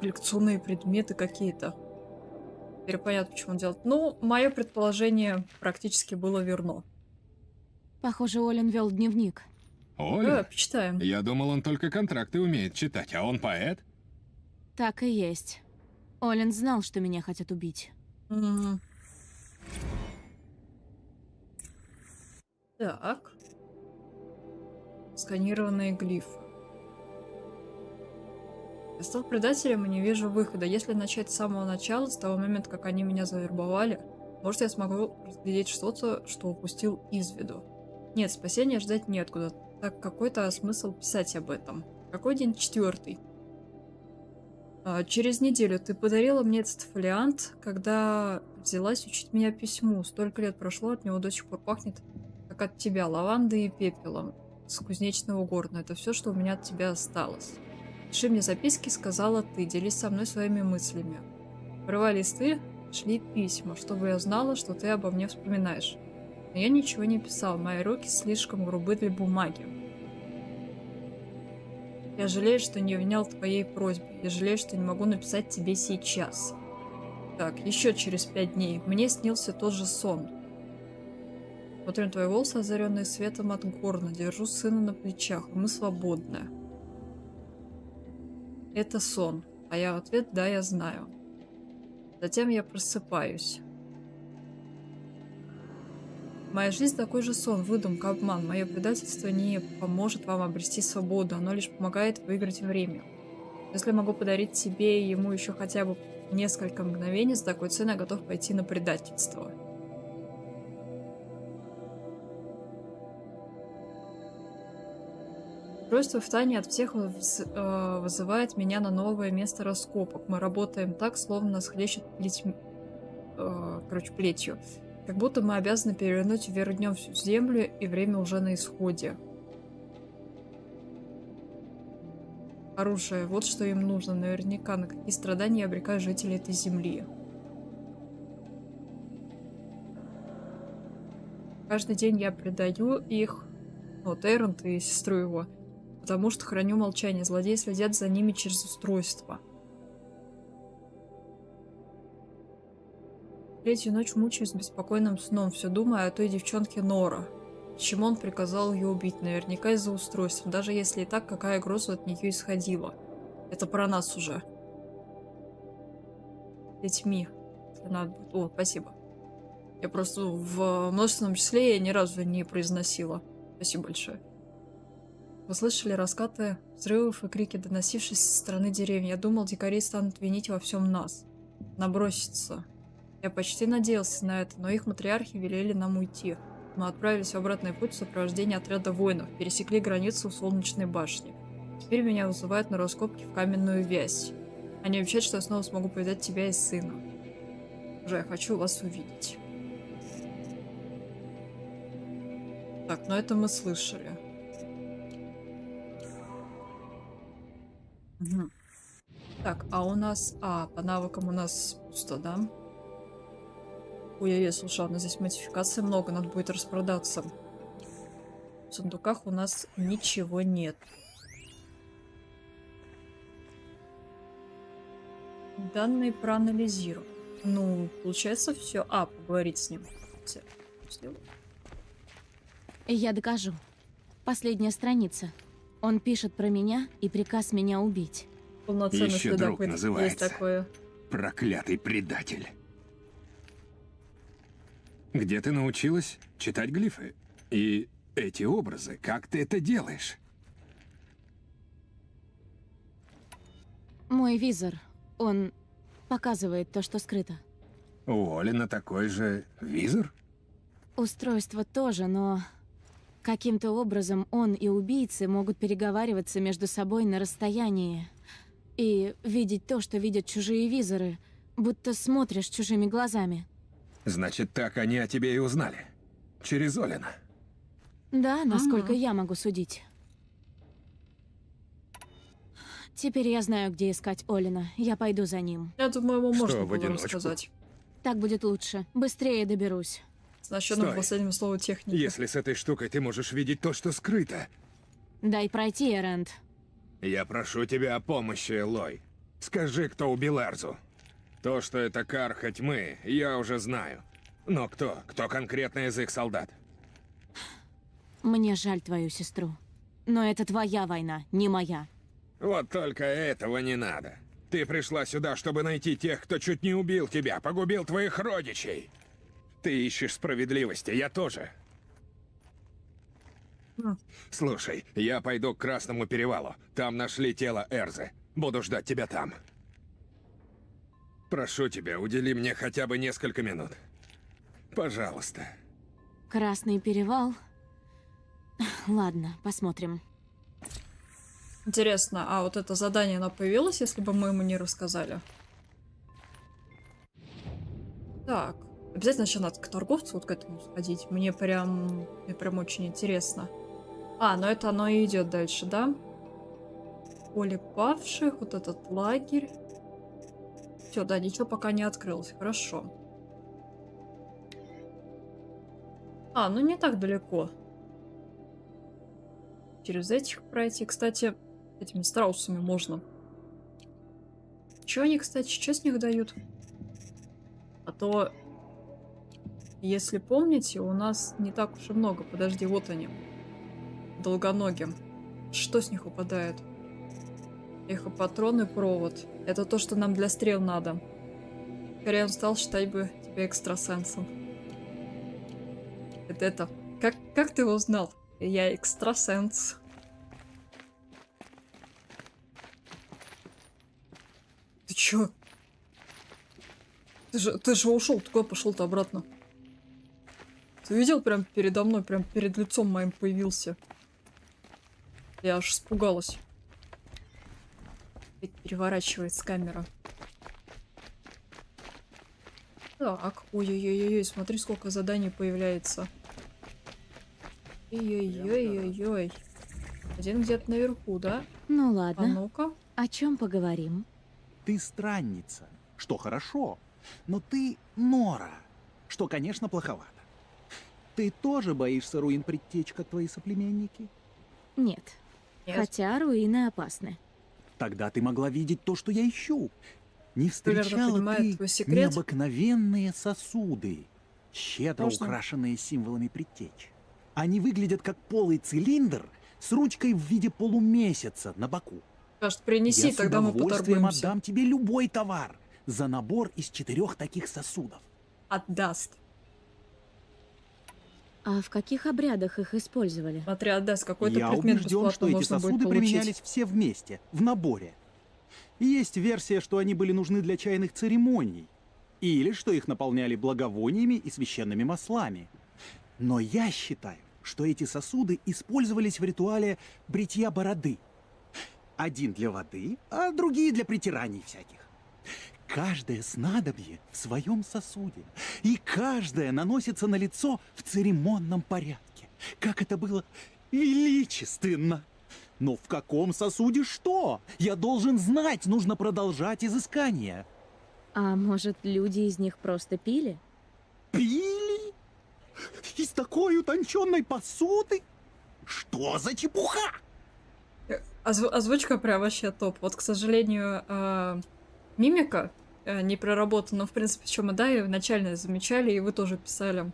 Коллекционные предметы какие-то. Теперь понятно, почему он делает. Ну, мое предположение практически было верно. Похоже, Олен вел дневник. Оля? Почитаем. Я думал, он только контракты умеет читать, а он поэт? Так и есть. Олен знал, что меня хотят убить. Мгм. Так. Сканированные глифы. Я стал предателем и не вижу выхода. Если начать с самого начала, с того момента, как они меня завербовали, может, я смогу разглядеть что-то, что упустил из виду. Нет, спасения ждать неоткуда. Так какой-то смысл писать об этом. Какой день? 4. Через неделю ты подарила мне этот фолиант, когда взялась учить меня письму. Столько лет прошло, от него до сих пор пахнет, как от тебя, лавандой и пепелом с кузнечного горна. Это все, что у меня от тебя осталось. Пиши мне записки, сказала ты, делись со мной своими мыслями. Порывай листы, шли письма, чтобы я знала, что ты обо мне вспоминаешь. Но я ничего не писал, мои руки слишком грубы для бумаги. Я жалею, что не внял твоей просьбе. Я жалею, что не могу написать тебе сейчас. Так, еще через 5 дней. Мне снился тот же сон. Смотрю на твои волосы, озаренные светом от горна. Держу сына на плечах, и мы свободны. Это сон. А я в ответ: да, я знаю. Затем я просыпаюсь. Моя жизнь такой же сон, выдумка, обман. Мое предательство не поможет вам обрести свободу, оно лишь помогает выиграть время. Если я могу подарить тебе и ему еще хотя бы несколько мгновений, за такой ценой я готов пойти на предательство. Устройство в тайне от всех вызывает меня на новое место раскопок. Мы работаем так, словно нас хлещет плетью. Как будто мы обязаны перевернуть вверх днем всю землю, и время уже на исходе. Оружие. Вот что им нужно. Наверняка, на какие страдания обрекают жители этой земли. Каждый день я предаю их, вот Эрент и сестру его, потому что храню молчание. Злодеи следят за ними через устройство. Третью ночь мучаюсь беспокойным сном, все думаю о той девчонке Нора. Почему он приказал ее убить? Наверняка из-за устройства. Даже если и так, какая угроза от нее исходила. Это про нас уже. Детьми. Если надо будет. О, спасибо. Я просто в множественном числе я ни разу не произносила. Спасибо большое. Вы слышали раскаты взрывов и крики, доносившиеся со стороны деревни. Я думал, дикари станут винить во всем нас. Наброситься. Я почти надеялся на это, но их матриархи велели нам уйти. Мы отправились в обратный путь в сопровождении отряда воинов, пересекли границу у Солнечной башни. Теперь меня вызывают на раскопки в каменную вязь. Они обещают, что я снова смогу повидать тебя и сына. Уже я хочу вас увидеть. Так, ну это мы слышали. Угу. Так, а у нас... по навыкам у нас пусто, да? Ой-ой-ой, слушай, у нас здесь модификаций много, надо будет распродаться. В сундуках у нас ничего нет. Данные проанализируем. Ну, получается все. Поговорить с ним. Я докажу. Последняя страница. Он пишет про меня и приказ меня убить. Полноценный Еще друг следопыт. называется. Есть такое. Проклятый предатель. Где ты научилась читать глифы? И эти образы, как ты это делаешь? Мой визор, он показывает то, что скрыто. У Олина такой же визор? Устройство тоже, но каким-то образом он и убийцы могут переговариваться между собой на расстоянии и видеть то, что видят чужие визоры, будто смотришь чужими глазами. Значит, так они о тебе и узнали. Через Олина. Да, насколько я могу судить. Теперь я знаю, где искать Олина. Я пойду за ним. Я думаю, ему Что, можно в было одиночку? рассказать. Так будет лучше. Быстрее доберусь. С насчетом Стой. последнего слова техники. Если с этой штукой ты можешь видеть то, что скрыто. Дай пройти, Эрент. Я прошу тебя о помощи, Элой. Скажи, кто убил Эрзу. То, что это Карха Тьмы, я уже знаю. Но кто? Кто конкретно из их солдат? Мне жаль твою сестру. Но это твоя война, не моя. Вот только этого не надо. Ты пришла сюда, чтобы найти тех, кто чуть не убил тебя, погубил твоих родичей. Ты ищешь справедливости, я тоже. Слушай, я пойду к Красному перевалу. Там нашли тело Эрзы. Буду ждать тебя там. Прошу тебя, удели мне хотя бы несколько минут. Пожалуйста. Красный перевал? Ладно, посмотрим. Интересно, а вот это задание, оно появилось, если бы мы ему не рассказали? Так, обязательно еще надо к торговцу вот к этому сходить. Мне прям очень интересно. А, ну это оно и идет дальше, да? Поле павших, вот этот лагерь. Все, да, ничего пока не открылось. Хорошо. А, ну не так далеко. Через этих пройти. Кстати, этими страусами можно. Чё они, кстати, что с них дают? А то, если помните, у нас не так уж и много. Подожди, вот они. Долгоногим. Что с них выпадает? Эхопатрон и провод. Это то, что нам для стрел надо. Скорее он стал считать бы тебя экстрасенсом. Это. Как ты его узнал? Я экстрасенс. Ты чё? Ты же ушел, ты куда пошел-то обратно? Ты видел, прям передо мной, прям перед лицом моим появился. Я аж испугалась. Ведь переворачивается камера. Так, ой-ой-ой-ой, смотри, сколько заданий появляется. Ой-ой-ой-ой-ой. Один где-то наверху, да? Ну А ладно. ну-ка. О чем поговорим? Ты странница, что хорошо, но ты Нора, что, конечно, плоховато. Ты тоже боишься руин предтеч, как твои соплеменники? Нет. Нет. Хотя руины опасны. Тогда ты могла видеть то, что я ищу. Не встречала понимаю ты твой секрет. необыкновенные сосуды, щедро Можно? украшенные символами предтеч. Они выглядят как полый цилиндр с ручкой в виде полумесяца на боку. Кажется, принеси, Я тогда мы с удовольствием поторгуемся. отдам тебе любой товар за набор из 4 таких сосудов. Отдаст. А в каких обрядах их использовали? Смотри, отдаст. Какой-то Я предмет убежден, бесплатно что эти можно будет сосуды получить. применялись все вместе, в наборе. Есть версия, что они были нужны для чайных церемоний, или что их наполняли благовониями и священными маслами. Но я считаю, что эти сосуды использовались в ритуале бритья бороды. Один для воды, а другие для притираний всяких. Каждое снадобье в своем сосуде, и каждое наносится на лицо в церемонном порядке. Как это было величественно! Но в каком сосуде что? Я должен знать, нужно продолжать изыскание. А может, люди из них просто пили? Пили? Из такой утонченной посуды? Что за чепуха? Озвучка прям вообще топ. Вот, к сожалению, мимика не проработана. Но, в принципе, что мы, да, и вначале замечали, и вы тоже писали,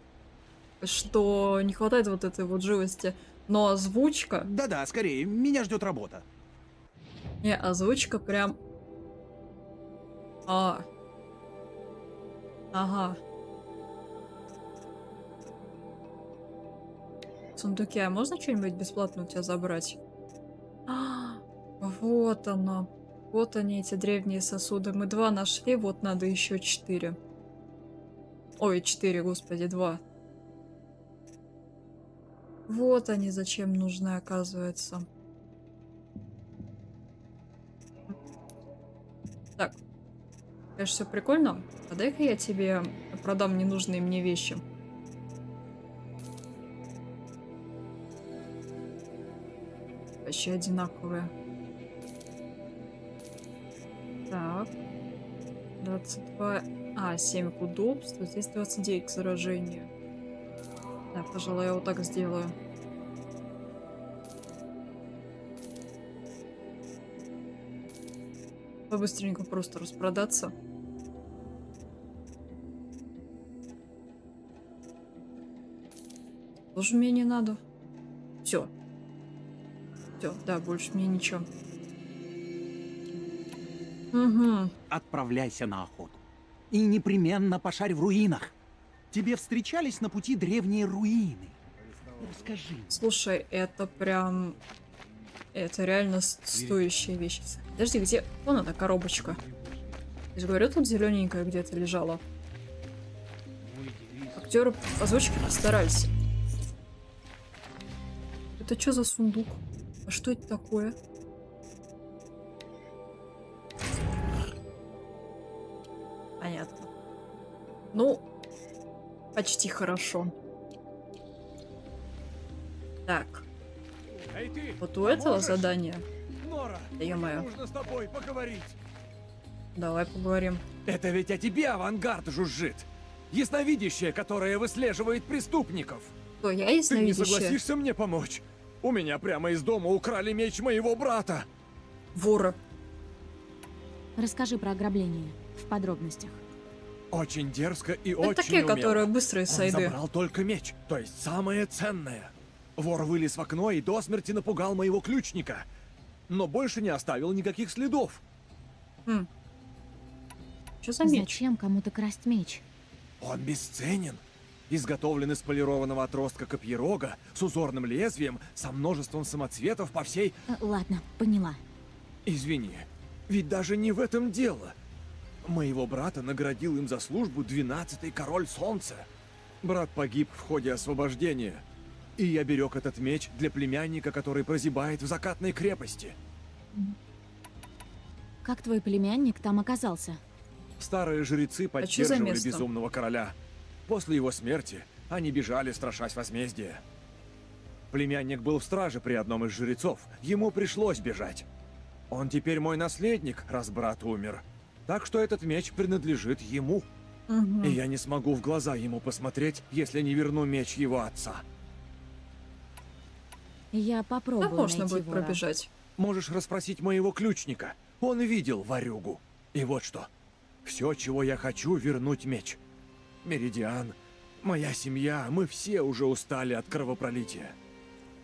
что не хватает вот этой вот живости. Но озвучка... Да-да, скорее, меня ждет работа. Не, озвучка прям... А. Ага. Сундуки, а можно что-нибудь бесплатно у тебя забрать? Вот оно. Вот они, эти древние сосуды. Мы 2 нашли, вот надо еще 4. Ой, 4, господи, 2. Вот они зачем нужны, оказывается. Так. Конечно, все прикольно. А дай-ка я тебе продам ненужные мне вещи. Вообще одинаковые. Так. 22. 7 к удобству. Здесь 29 к заражению. Да, пожалуй, я вот так сделаю. Побыстренько просто распродаться. Тоже мне не надо. Все. Все, да, больше мне ничего. Угу. Отправляйся на охоту. И непременно пошарь в руинах. Тебе встречались на пути древние руины. Расскажи. Слушай, это прям... Это реально стоящая вещь. Подожди, где... Вон эта коробочка. Я же говорю, тут зелененькая где-то лежала. Актеры озвучки постарались. Это что за сундук? А что это такое? Понятно. Ну, почти хорошо. Так. Эй, ты, Вот у этого поможешь? задания. Нора, Да ё-моё. нужно с тобой поговорить. Давай поговорим. Это ведь о тебе авангард жужжит. Ясновидящее, которое выслеживает преступников. Что, я Ты не ясновидящая? согласишься мне помочь? У меня прямо из дома украли меч моего брата. Вора. Расскажи про ограбление в подробностях. Очень дерзко и Это очень такие, умело. которые быстрые Он сайды. забрал только меч, то есть самое ценное. Вор вылез в окно и до смерти напугал моего ключника. Но больше не оставил никаких следов. Что за меч? Зачем кому-то красть меч? Он бесценен. Изготовлен из полированного отростка копьерога с узорным лезвием, со множеством самоцветов по всей... Ладно, поняла. Извини, ведь даже не в этом дело. Моего брата наградил им за службу 12-й король солнца. Брат погиб в ходе освобождения. И я берег этот меч для племянника, который прозябает в закатной крепости. Как твой племянник там оказался? Старые жрецы чё за поддерживали место? безумного короля. После его смерти они бежали, страшась возмездия. Племянник был в страже при одном из жрецов. Ему пришлось бежать. Он теперь мой наследник, раз брат умер. Так что этот меч принадлежит ему. Угу. И я не смогу в глаза ему посмотреть, если не верну меч его отца. Я попробую Так можно найти будет вора. пробежать. Можешь расспросить моего ключника. Он видел ворюгу. И вот что. Все, чего я хочу, вернуть меч. Меридиан, моя семья, мы все уже устали от кровопролития.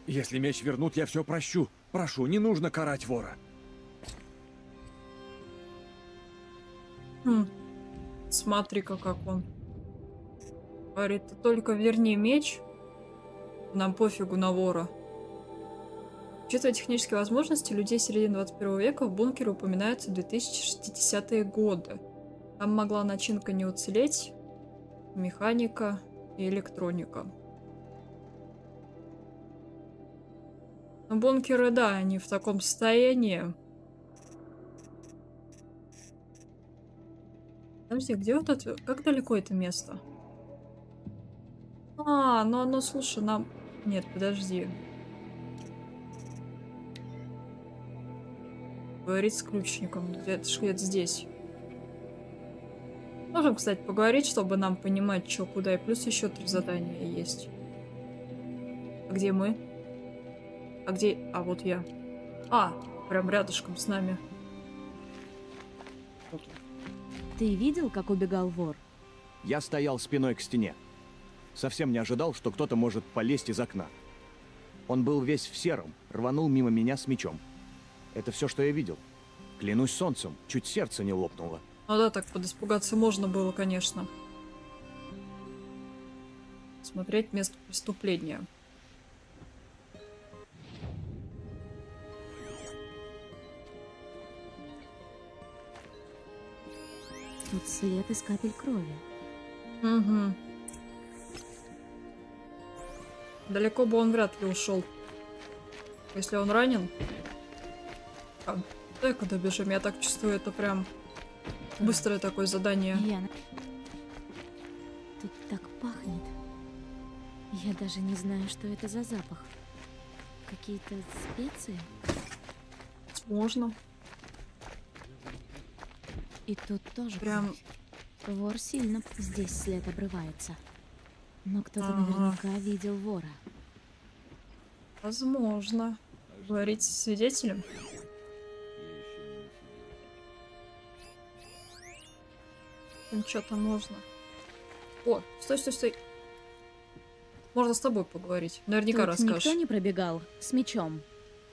Если меч вернут, я все прощу. Прошу, не нужно карать вора. Смотри-ка, как он. Говорит, ты только верни меч. Нам пофигу на вора. Учитывая технические возможности людей середины 21 века, в бункере упоминаются 2060-е годы. Там могла начинка не уцелеть, механика и электроника. Но бункеры, да, они в таком состоянии. Подожди, где вот это? Как далеко это место? Ну оно, слушай, нам... Нет, подожди. Говорить с ключником. Это ж где-то здесь. Можем, кстати, поговорить, чтобы нам понимать, что куда. И плюс еще 3 задания есть. А где мы? А где... А, вот я. Прям рядышком с нами. Ты видел, как убегал вор? Я стоял спиной к стене. Совсем не ожидал, что кто-то может полезть из окна. Он был весь в сером, рванул мимо меня с мечом. Это все, что я видел. Клянусь солнцем, чуть сердце не лопнуло. Ну да, так подиспугаться можно было, конечно. Смотреть место преступления. Тут след из капель крови. Угу. Далеко бы он вряд ли ушел. Если он ранен. Дай-ка добежим. Я так чувствую, это прям быстрое такое задание. Яна. Тут так пахнет. Я даже не знаю, что это за запах. Какие-то специи? Можно. И тут тоже прям... кровь. Вор сильно здесь след обрывается. Но кто-то Ага. наверняка видел вора. Возможно. Говорить с свидетелем? Там что-то можно. О, стой, стой, стой. Можно с тобой поговорить. Наверняка Тут расскажешь. никто не пробегал с мечом?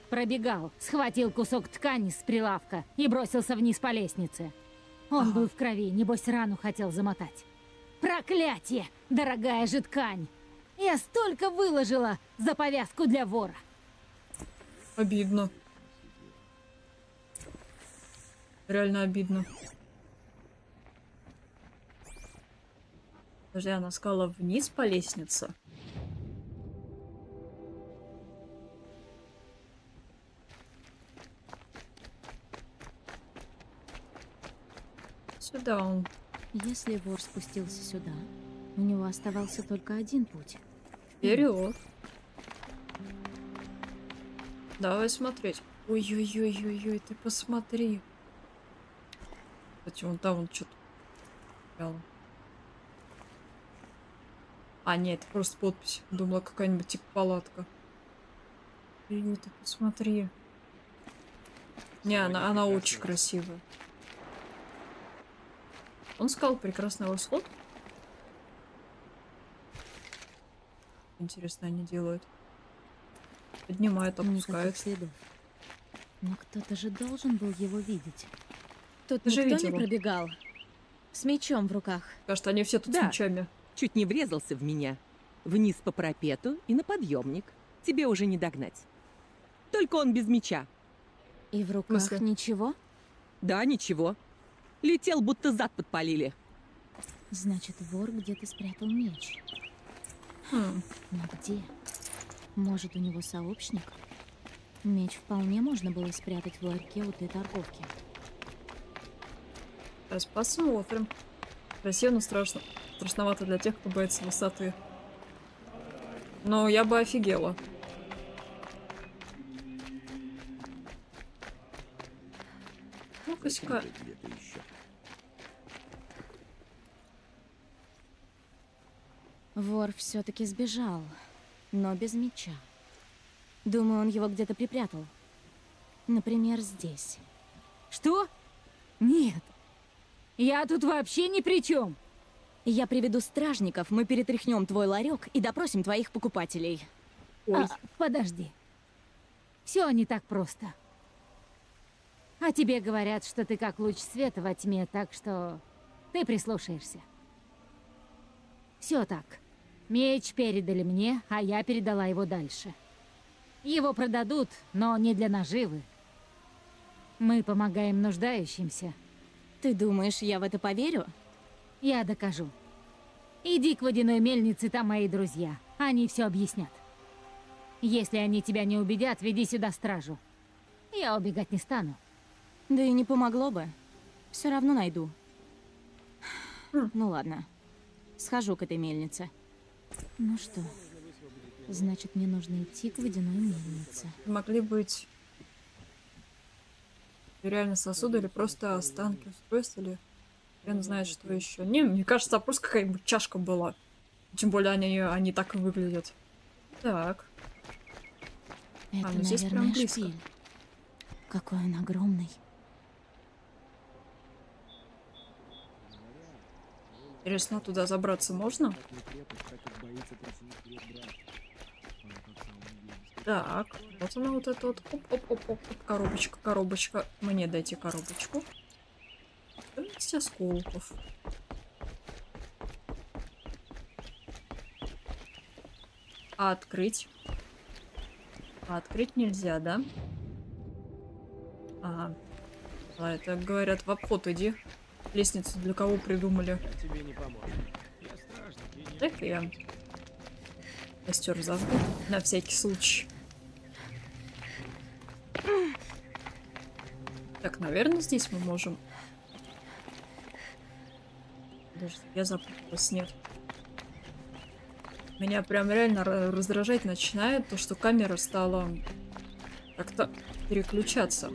Пробегал, схватил кусок ткани с прилавка и бросился вниз по лестнице. Он был в крови, небось рану хотел замотать. Проклятие! Дорогая же ткань! Я столько выложила за повязку для вора. Обидно. Реально обидно. Подожди, она сказала вниз по лестнице? Сюда он. Если вор спустился сюда, у него оставался только один путь. Вперед. Давай смотреть. Ой-ой-ой-ой-ой, ты посмотри. Кстати, вон там он что-то. А, нет, это просто подпись. Думала, какая-нибудь типа палатка. Ой, ты посмотри. Не, она очень красивая. Он сказал прекрасный восход. Интересно, они делают. Поднимают, опускают. Следов. Но кто-то же должен был его видеть. Тут Ты же никто не видела. пробегал. С мечом в руках. Кажется, они все тут с мечами. Чуть не врезался в меня. Вниз по парапету и на подъемник. Тебе уже не догнать. Только он без меча. И в руках ничего? Да, ничего. Летел, будто зад подпалили. Значит, вор где-то спрятал меч. Но где? Может, у него сообщник? Меч вполне можно было спрятать в ларьке у той торговки. Сейчас посмотрим. Красиво, но страшно. Страшновато для тех, кто боится высоты. Но я бы офигела. Ну-ка-ка. Вор все-таки сбежал, но без меча. Думаю, он его где-то припрятал. Например, здесь. Что? Нет. Я тут вообще ни при чем. Я приведу стражников, мы перетряхнем твой ларек и допросим твоих покупателей. Подожди. Все не так просто. А тебе говорят, что ты как луч света во тьме, так что ты прислушаешься. Все так. Меч передали мне, а я передала его дальше. Его продадут, но не для наживы. Мы помогаем нуждающимся. Ты думаешь, я в это поверю? Я докажу. Иди к водяной мельнице, там мои друзья. Они все объяснят. Если они тебя не убедят, веди сюда стражу. Я убегать не стану. Да и не помогло бы. Все равно найду. Ну ладно. Схожу к этой мельнице. Ну что, значит, мне нужно идти к водяной мельнице. Могли быть реально сосуды или просто останки устройств, или я не знаю, что еще. Не, мне кажется, просто какая-нибудь чашка была. Тем более они так и выглядят. Так. Это, ну здесь прям наверное, близко. шпиль. Какой он огромный. Интересно, туда забраться можно? Так, вот она вот эта вот. Оп-оп-оп-оп. Коробочка, коробочка. Мне дайте коробочку. 14 осколков. А открыть? А открыть нельзя, да? Ага. А это, говорят, в обход иди. Лестницу для кого придумали? Тебе не поможет. Я страшный гений. Так я костер зажгу на всякий случай. Так, наверное, здесь мы можем. Подожди, я запуталась, нет. Меня прям реально раздражать начинает то, что камера стала как-то переключаться.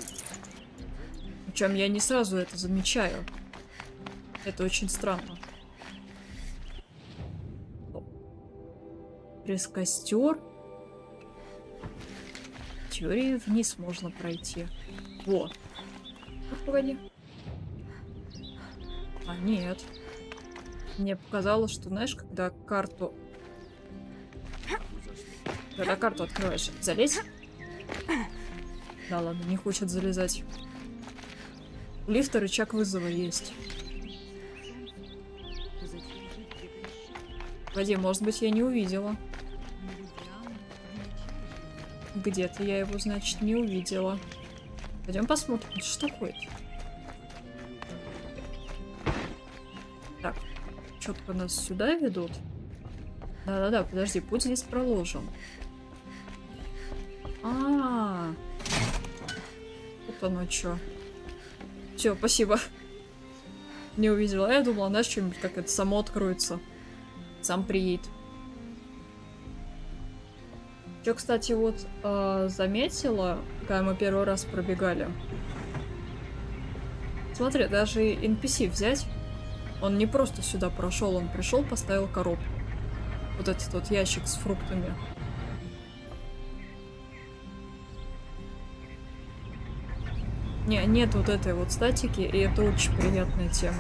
Причем я не сразу это замечаю. Это очень странно. Через костер. В теории вниз можно пройти. Во. Погоди. А, нет. Мне показалось, что, знаешь, когда карту открываешь, залезь. Да ладно, не хочет залезать. У лифта рычаг вызова есть. Погоди, может быть, я не увидела. Где-то я его, значит, не увидела. Пойдем посмотрим, что такое-то. Так, четко нас сюда ведут. Да-да-да, подожди, путь здесь проложен. А-а-а. Вот оно что. Все, спасибо. Не увидела. Я думала, знаешь, что-нибудь как это само откроется. Сам приедет. Что, кстати, вот заметила, когда мы первый раз пробегали. Смотри, даже NPC взять, он не просто сюда прошел, он пришел, поставил коробку. Вот этот вот ящик с фруктами. Нет вот этой вот статики, и это очень приятная тема.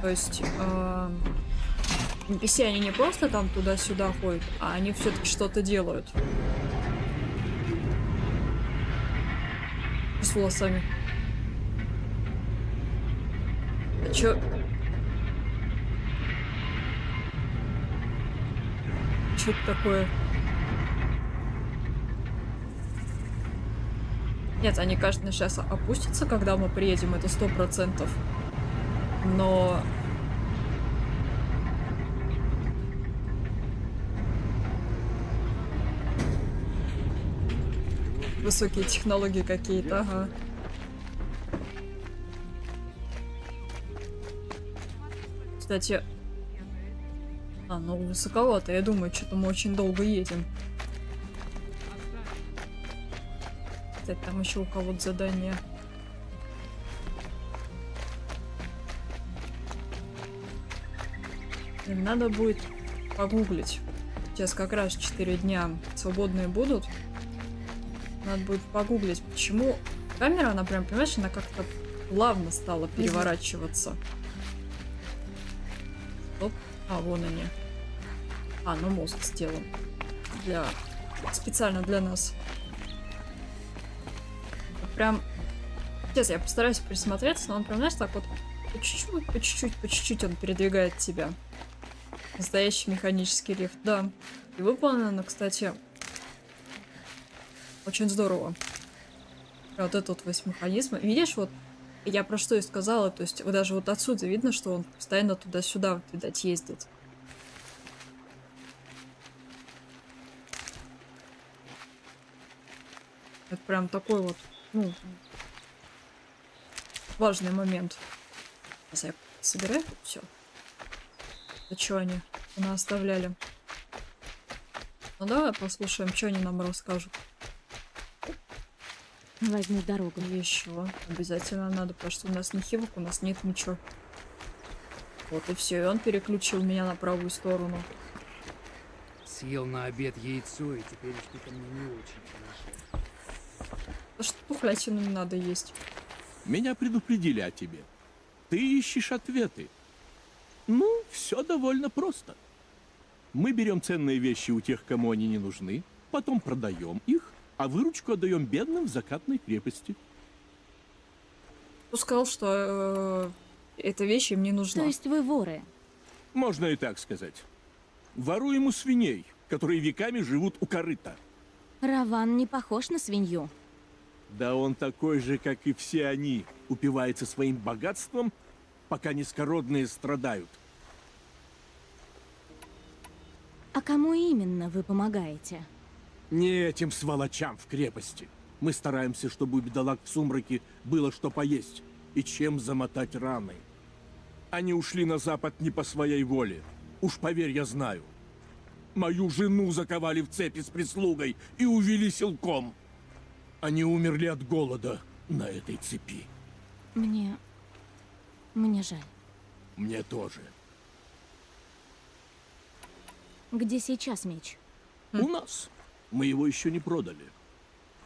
То есть NPC, они не просто там туда-сюда ходят, а они все-таки что-то делают. С волосами. А чё? Чё это такое? Нет, они, конечно, сейчас опустятся, когда мы приедем, это 100%. Но... Высокие технологии какие-то, ага. Кстати... ну высоковато, я думаю, что-то мы очень долго едем. Кстати, там еще у кого-то задание. Надо будет погуглить. Сейчас как раз 4 дня свободные будут. Надо будет погуглить, почему камера, она прям, понимаешь, она как-то плавно стала переворачиваться. Оп. А, вон они. А, ну мост сделан. Специально для нас. Прям... Сейчас я постараюсь присмотреться, но он прям, знаешь, так вот по чуть-чуть он передвигает тебя. Настоящий механический лифт, да. И выполнено, кстати, очень здорово. Вот этот вот механизм. Видишь, вот я про что и сказала, то есть вот даже вот отсюда видно, что он постоянно туда-сюда, вот, видать, ездит. Это прям такой вот, ну, важный момент. Сейчас я собираю все. А что они оставляли? Ну давай послушаем, что они нам расскажут. Возьму дорогу. Еще обязательно надо, потому что у нас не хивок, у нас нет ничего. Вот и все, и он переключил меня на правую сторону. Съел на обед яйцо, и теперь что-то мне не очень хорошо. Да что тухлятину не надо есть. Меня предупредили о тебе. Ты ищешь ответы. Ну, все довольно просто. Мы берем ценные вещи у тех, кому они не нужны, потом продаем их, а выручку отдаем бедным в закатной крепости. Он сказал, что эта вещь им не нужна. То есть вы воры? Можно и так сказать. Воруем у свиней, которые веками живут у корыта. Раван не похож на свинью. Да он такой же, как и все они, упивается своим богатством, пока низкородные страдают. А кому именно вы помогаете? Не этим сволочам в крепости. Мы стараемся, чтобы у бедолаг в сумраке было что поесть и чем замотать раны. Они ушли на запад не по своей воле. Уж поверь, я знаю. Мою жену заковали в цепи с прислугой и увели силком. Они умерли от голода на этой цепи. Мне жаль. Мне тоже. Где сейчас меч? У нас. Мы его еще не продали.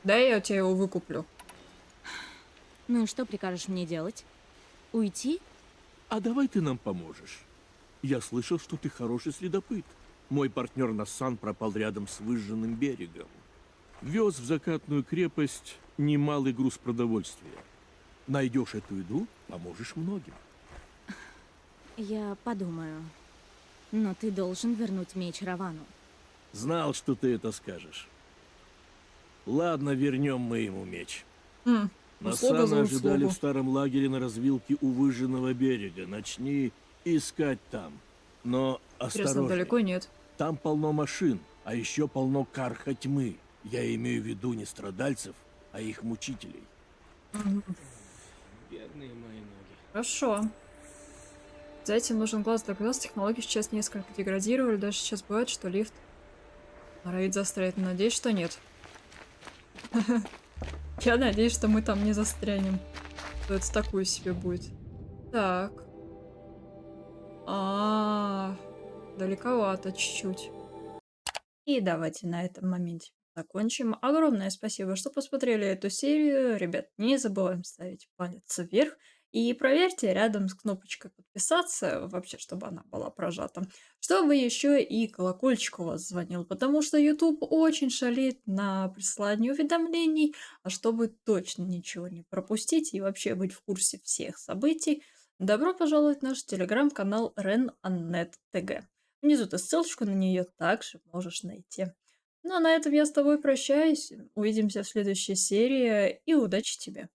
Да, я у тебя его выкуплю. Ну и что прикажешь мне делать? Уйти? А давай ты нам поможешь. Я слышал, что ты хороший следопыт. Мой партнер Нассан пропал рядом с выжженным берегом. Вез в закатную крепость немалый груз продовольствия. Найдешь эту еду, поможешь многим. Я подумаю. Но ты должен вернуть меч Равану. Знал, что ты это скажешь. Ладно, вернем мы ему меч. Услуга за Нассана ожидали услугу. в старом лагере на развилке у выжженного берега. Начни искать там. Но Интересно, осторожней. далеко нет. Там полно машин, а еще полно карха тьмы. Я имею в виду не страдальцев, а их мучителей. Бедные мои ноги. Хорошо. За этим нужен глаз да глаз. Технологии сейчас несколько деградировали. Даже сейчас бывает, что лифт норовит застрять. Но надеюсь, что нет. Я надеюсь, что мы там не застрянем. Что это такое себе будет. Так. Далековато чуть-чуть. И давайте на этом моменте закончим. Огромное спасибо, что посмотрели эту серию. Ребят, не забываем ставить палец вверх. И проверьте рядом с кнопочкой подписаться, вообще, чтобы она была прожата, чтобы еще и колокольчик у вас звонил, потому что YouTube очень шалит на присылание уведомлений, а чтобы точно ничего не пропустить и вообще быть в курсе всех событий, добро пожаловать в наш телеграм-канал RenAnnet.tg. Внизу ты ссылочку на нее также можешь найти. Ну а на этом я с тобой прощаюсь. Увидимся в следующей серии и удачи тебе!